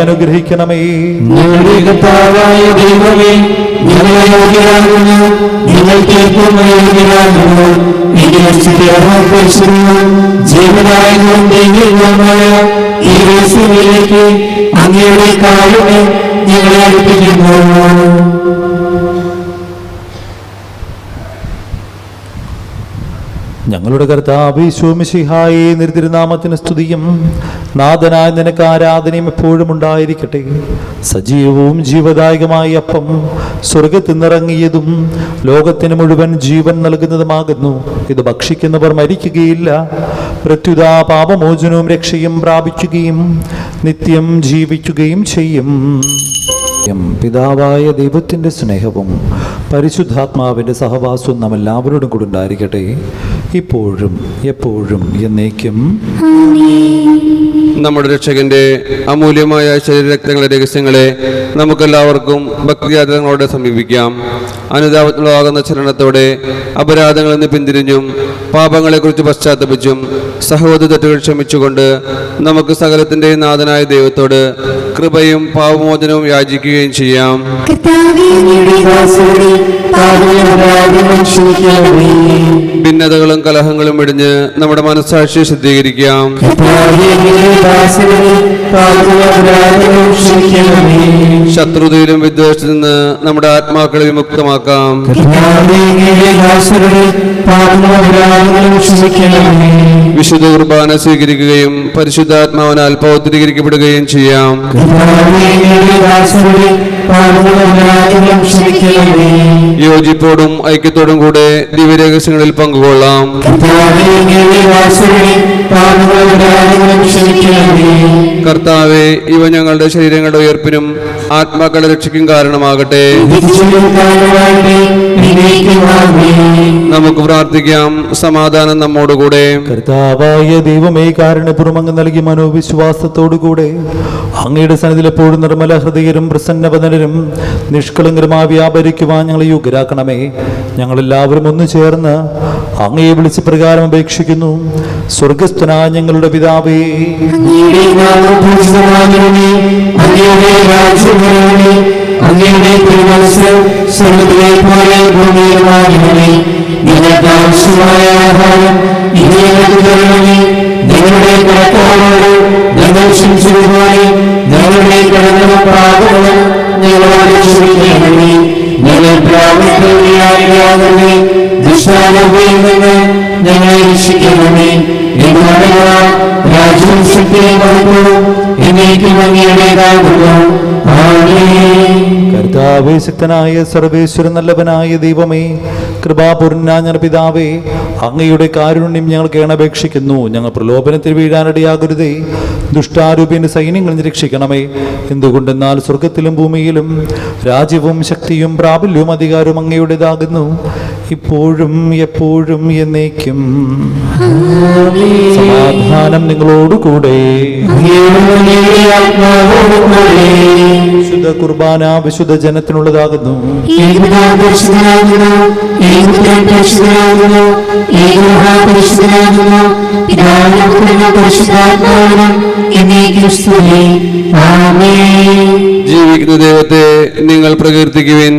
[SPEAKER 1] അനുഗ്രഹിക്കണമേ.
[SPEAKER 7] അങ്ങയുടെ കാരുണ്യം ഞങ്ങളെ അടുപ്പിക്കുന്നു.
[SPEAKER 1] ഞങ്ങളുടെ കർത്താവേ ഈശോ മിശിഹായേ, നിന്റെ തിരുനാമത്തിന് സ്തുതിയും നാഥനായ നിനക്ക് ആരാധനയും എപ്പോഴും ഉണ്ടായിരിക്കട്ടെ. സജീവവും ജീവദായകമായ അപ്പം സ്വർഗത്തിൽ നിന്നിറങ്ങിയതും ലോകത്തിന് മുഴുവൻ ജീവൻ നൽകുന്നതുമാകുന്നു. ഇത് ഭക്ഷിക്കുന്നവർ മരിക്കുകയില്ല, പ്രത്യുത പാപമോചനവും രക്ഷയും പ്രാപിക്കുകയും നിത്യം ജീവിക്കുകയും ചെയ്യും. പിതാവായ ദൈവത്തിൻ്റെ സ്നേഹവും പരിശുദ്ധാത്മാവിൻ്റെ സഹവാസവും നാം എല്ലാവരോടും കൂടെ ഉണ്ടായിരിക്കട്ടെ, ഇപ്പോഴും എപ്പോഴും എന്നേക്കും.
[SPEAKER 3] നമ്മുടെ രക്ഷകന്റെ അമൂല്യമായ ശരീരരക്തങ്ങളുടെ രഹസ്യങ്ങളെ നമുക്കെല്ലാവർക്കും ഭക്തിയാദരങ്ങളോടെ സമീപിക്കാം. അനുതാപത്തിലുള്ളതാകുന്ന ചരണത്തോടെ അപരാധങ്ങളിൽ നിന്ന് പിന്തിരിഞ്ഞും പാപങ്ങളെക്കുറിച്ച് പശ്ചാത്തപിച്ചും സഹോദര തെറ്റുകൾ ക്ഷമിച്ചുകൊണ്ട് നമുക്ക് സകലത്തിൻ്റെ നാഥനായ ദൈവത്തോട് കൃപയും പാപമോചനവും യാചിക്കുകയും ചെയ്യാം. ഭിന്നതകളും കലഹങ്ങളും ഇടിഞ്ഞ് നമ്മുടെ മനസ്സാക്ഷിയെ ശുദ്ധീകരിക്കാം. ശത്രുതയിലും വിദ്വേഷത്തിൽ നിന്ന് നമ്മുടെ ആത്മാക്കളെ വിമുക്തമാക്കാം. വിശുദ്ധ കുർബാന സ്വീകരിക്കുകയും പരിശുദ്ധാത്മാവിനാൽ പൗത്രീകരിക്കപ്പെടുകയും ചെയ്യാം.
[SPEAKER 7] പാപങ്ങളെല്ലാം ക്ഷമിക്കണമേ.
[SPEAKER 3] യോജിപ്പോടും ഐക്യത്തോടും കൂടെ ദിവ്യരഹസ്യങ്ങളിൽ പങ്കുകൊള്ളാം.
[SPEAKER 7] കർത്താവേ, അങ്ങയുടെ വാത്സല്യം പാപങ്ങളെല്ലാം ക്ഷമിക്കണമേ.
[SPEAKER 3] കർത്താവെ, ഇവ ഞങ്ങളുടെ ശരീരങ്ങളുടെ ഉയർപ്പിനും ആത്മാക്കളുടെ രക്ഷയ്ക്കും കാരണമാകട്ടെ. നമുക്ക് പ്രാർത്ഥിക്കാം. സമാധാനം നമ്മോടുകൂടെ.
[SPEAKER 1] കർത്താവായ ദൈവമേ, കാരുണ്യപൂർവ്വം അങ്ങ് നൽകിയ മനോവിശ്വാസത്തോടുകൂടെ അങ്ങയുടെ സന്നിധിയിൽ എപ്പോഴും നിർമ്മല ഹൃദയരും പ്രസന്നവദനരും നിഷ്കളങ്കരുമായി വ്യാപരിക്കുവാൻ ഞങ്ങളെ യോഗ്യരാക്കണമേ. ഞങ്ങളെല്ലാവരും ഒന്നു ചേർന്ന് അങ്ങയെ വിളിച്ച് പ്രകാരം അപേക്ഷിക്കുന്നു. സ്വർഗസ്ഥനായ ഞങ്ങളുടെ പിതാവേ,
[SPEAKER 7] അങ്ങയുടെ നാമം പൂജിതമാകണമേ. അങ്ങയുടെ രാജ്യം വരണമേ. അങ്ങയുടെ തിരുമനസ്സ് സ്വർഗ്ഗത്തിലെ പോലെ ഭൂമിയിലുമാകണമേ. ഞങ്ങൾക്ക് ആവശ്യമായ ആഹാരം ഇന്ന് ഞങ്ങൾക്ക് തരണമേ. ഞങ്ങളുടെ കടക്കാരോട് ഞങ്ങൾ ക്ഷമിച്ചതുപോലെ ഞങ്ങളുടെ കടങ്ങളും പാപങ്ങളും ഞങ്ങളോട് ക്ഷമിക്കണമേ. ഞങ്ങൾ പ്രാർത്ഥനയാകണമേ. ദുഷ്ടാനുഭവത്തിൽ നിന്ന് ഞങ്ങളെ രക്ഷിക്കണമേ. എന്നാൽ രാജ്യവും ശക്തിയും മഹത്വവും എന്നേക്കും അങ്ങയുടേതാകുന്നു. ആമേൻ.
[SPEAKER 1] കർത്താവേ, ശക്തനായ സർവേശ്വരൻ നല്ലവനായ ദൈവമേ, കൃപാപൂർണനായ ഞങ്ങളുടെ പിതാവേ, അങ്ങയുടെ കാരുണ്യം ഞങ്ങൾ കേണപേക്ഷിക്കുന്നു. ഞങ്ങൾ പ്രലോഭനത്തിൽ വീഴാനിടയാകരുതേ. ദുഷ്ടാരൂപിന്റെ സൈന്യങ്ങളിൽ രക്ഷിക്കണമേ. എന്തുകൊണ്ടെന്നാൽ സ്വർഗത്തിലും ഭൂമിയിലും രാജ്യവും ശക്തിയും പ്രാബല്യവും അധികാരവും അങ്ങയുടേതാകുന്നു, ഇപ്പോഴും എപ്പോഴും എന്നേക്കും. സമാധാനം നിങ്ങളോടുകൂടെ. വിശുദ്ധ കുർബാന വിശുദ്ധ ജനത്തിനുള്ളതാകുന്നു.
[SPEAKER 3] ജീവിക്കുന്ന ദൈവത്തെ നിങ്ങൾ പ്രകീർത്തിക്കുവിൻ.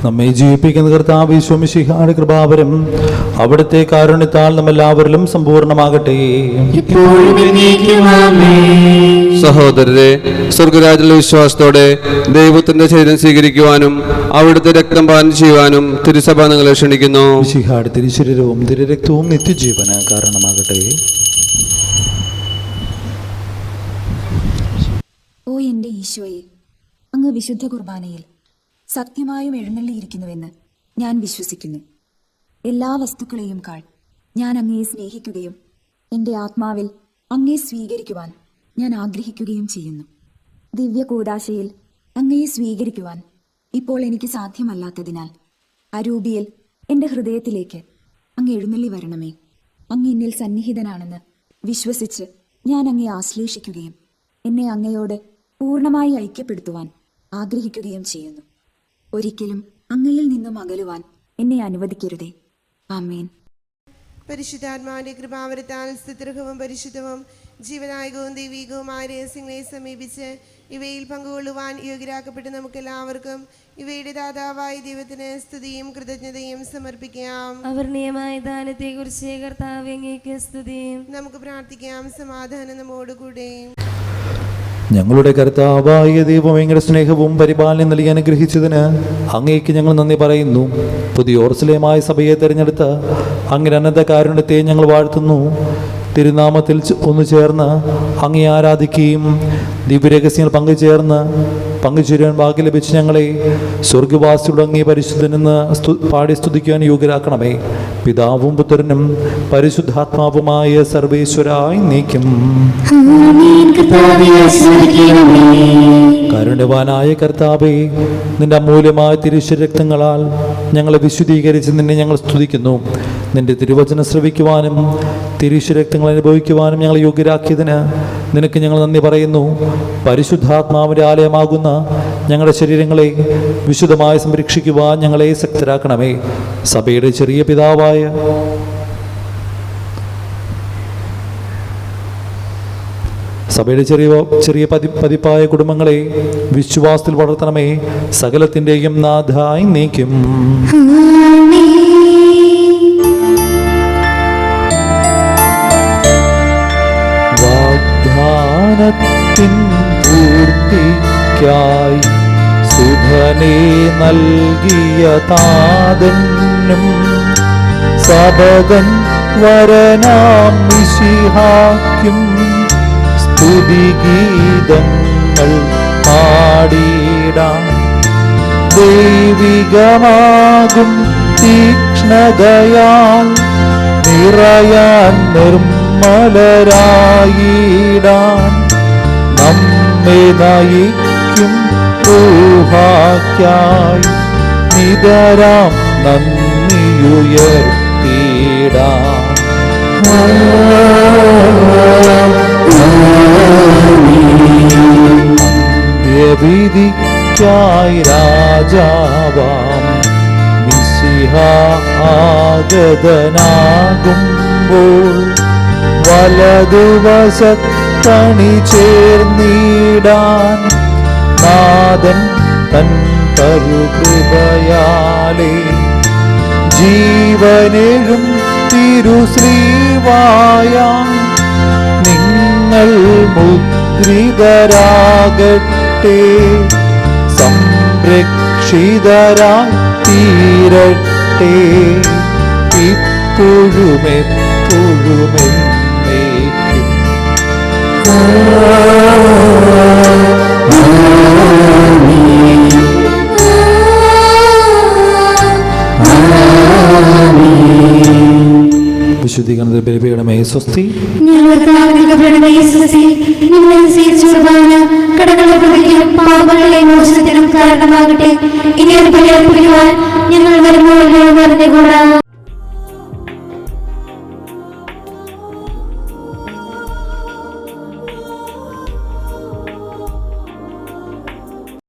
[SPEAKER 1] നമ്മെ ജീവിപ്പിക്കുന്ന കർത്താവ് ഈശോ മിശിഹായുടെ കൃപാവരം അവിടുത്തെ കാരുണ്യത്താൽ നമ്മെല്ലാവരിലും സമ്പൂർണ്ണമാകട്ടെ.
[SPEAKER 3] സഹോദരരെ, സ്വർഗരാജ്യത്തിലെ വിശ്വാസത്തോടെ ദൈവത്തിന്റെ ശരീരം സ്വീകരിക്കുവാനും അവിടുത്തെ രക്തം പാനം ചെയ്യുവാനും തിരുസഭ നിങ്ങളെ ക്ഷണിക്കുന്നു.
[SPEAKER 1] മിശിഹായുടെ തിരുശരീരവും തിരുരക്തവും നിത്യജീവന് കാരണമാകട്ടെ.
[SPEAKER 8] ഓ എൻ്റെ ഈശോയെ, അങ്ങ് വിശുദ്ധ കുർബാനയിൽ സത്യമായും എഴുന്നള്ളിയിരിക്കുന്നുവെന്ന് ഞാൻ വിശ്വസിക്കുന്നു. എല്ലാ വസ്തുക്കളെയും കാൾ ഞാൻ അങ്ങയെ സ്നേഹിക്കുകയും എൻ്റെ ആത്മാവിൽ അങ്ങയെ സ്വീകരിക്കുവാൻ ഞാൻ ആഗ്രഹിക്കുകയും ചെയ്യുന്നു. ദിവ്യ കൂദാശയിൽ അങ്ങയെ സ്വീകരിക്കുവാൻ ഇപ്പോൾ എനിക്ക് സാധ്യമല്ലാത്തതിനാൽ അരൂപിയിൽ എൻ്റെ ഹൃദയത്തിലേക്ക് അങ്ങ് എഴുന്നള്ളി വരണമേ. അങ്ങ് എന്നിൽ സന്നിഹിതനാണെന്ന് വിശ്വസിച്ച് ഞാൻ അങ്ങയെ ആശ്ലേഷിക്കുകയും എന്നെ അങ്ങയോട് പൂർണ്ണമായി ഐക്യപ്പെടുത്തുവാൻ ആഗ്രഹിക്കുകയും ചെയ്യുന്നു. ഒരിക്കലും അങ്ങയിൽ നിന്നും അകലുവാൻ എന്നെ അനുവദിക്കരുതേ. ആമേൻ.
[SPEAKER 9] പരിശുദ്ധാത്മാവിന്റെ കൃപാവരത്താൽ സ്തുത്യർഹവും പരിശുദ്ധവും ജീവനായകവും ദൈവികവുമായ രഹസ്യങ്ങളെ സമീപിച്ച് ഇവയിൽ പങ്കുകൊള്ളുവാൻ യോഗ്യരാക്കപ്പെട്ട് നമുക്കെല്ലാവർക്കും ഇവയുടെ ദാതാവായ ദൈവത്തിന് സ്തുതിയും കൃതജ്ഞതയും സമർപ്പിക്കാം.
[SPEAKER 6] അവർണീയമായ ദാനത്തെക്കുറിച്ച് കർത്താവേ അങ്ങേക്ക് സ്തുതി.
[SPEAKER 9] നമുക്ക് പ്രാർത്ഥിക്കാം. സമാധാനം നമ്മോടുകൂടെ.
[SPEAKER 1] ഞങ്ങളുടെ കർത്താവായ ദൈവം അങ്ങയുടെ സ്നേഹവും പരിപാലനം നൽകി അനുഗ്രഹിച്ചതിന് അങ്ങേക്ക് ഞങ്ങൾ നന്ദി പറയുന്നു. പുതിയ ഓർസലേമായ സഭയെ തിരഞ്ഞെടുത്ത അങ്ങയുടെ അനന്ത കാരുണ്യത്തെ ഞങ്ങൾ വാഴ്ത്തുന്നു. തിരുനാമത്തിൽ ഒന്നു ചേർന്ന് അങ്ങയെ ആരാധിക്കുകയും ദിവ്യരഹസ്യങ്ങൾ പങ്കുചേരുവാൻ ഭാഗ്യം ലഭിച്ച് ഞങ്ങളെ സ്വർഗവാസിയുടെ അങ്ങേ പരിശുദ്ധനെന്ന് പാടി സ്തുതിക്കുവാൻ യോഗ്യരാക്കണമേ. പിതാവും പുത്രനും പരിശുദ്ധാത്മാവുമായ സർവേശ്വരായി നീക്കും. കാരുണ്യവാനായ കർത്താവേ, നിന്റെ അമൂല്യമായ തിരുശരക്തങ്ങളാൽ ഞങ്ങളെ വിശുദ്ധീകരിച്ച് നിന്നെ ഞങ്ങൾ സ്തുതിക്കുന്നു. നിന്റെ തിരുവചനം ശ്രവിക്കുവാനും തിരുശരക്തങ്ങൾ അനുഭവിക്കുവാനും ഞങ്ങൾ യോഗ്യരാക്കിയതിന് നിനക്ക് ഞങ്ങൾ നന്ദി പറയുന്നു. പരിശുദ്ധാത്മാവിൻ്റെ ആലയമാകുന്ന ഞങ്ങളുടെ ശരീരങ്ങളെ വിശുദ്ധമായി സംരക്ഷിക്കുവാൻ ഞങ്ങളെ ശക്തരാക്കണമേ. സഭയുടെ ചെറിയ പിതാവായ ചെറിയ പതിപ്പായ കുടുംബങ്ങളെ വിശ്വാസത്തിൽ വളർത്തണമേ. സകലത്തിൻ്റെയും നാഥായി നീക്കും. വാഗ്ദാനത്തിൻ പൂർത്തിക്കായി സുധനെ നൽകിയ താതനും സബതൻ വരനാം മിശിഹായ്ക്കും സ്തുതിഗീതങ്ങൾ പാടിടാം. ദൈവികമാകും തീക്ഷ്ണതയാൽ നിറയാൻ നിർമ്മലരായിടാൻ നമ്മെ നയിക്കും ഊഹാക്കായി നിതരാം നന്ദിയുയർത്തിടാം. അന്ത്യവിധിക്കായി രാജാവാം മിശിഹ ആഗതനാകുമ്പോൾ വലതുവശത്തണി ചേർന്നിടാൻ നാഥൻ തൻ കരുകൃപയാലേ ജീവനെഴും തിരുശ്രീവായ നിങ്ങൾ മുദ്രിതരാകട്ടെ, സംരക്ഷിതരായി തീരട്ടെ ഇപ്പോഴും എപ്പോഴും എന്നേക്കും. വിശുദ്ധീകരണ ബലിപീഠമേ സ്വസ്തി.
[SPEAKER 2] കാരണമാകട്ടെ. ഇനി ഒരു ബലിയർപ്പിക്കുവാൻ ഞങ്ങൾ വരുമ്പോൾ പറഞ്ഞുകൂടാ.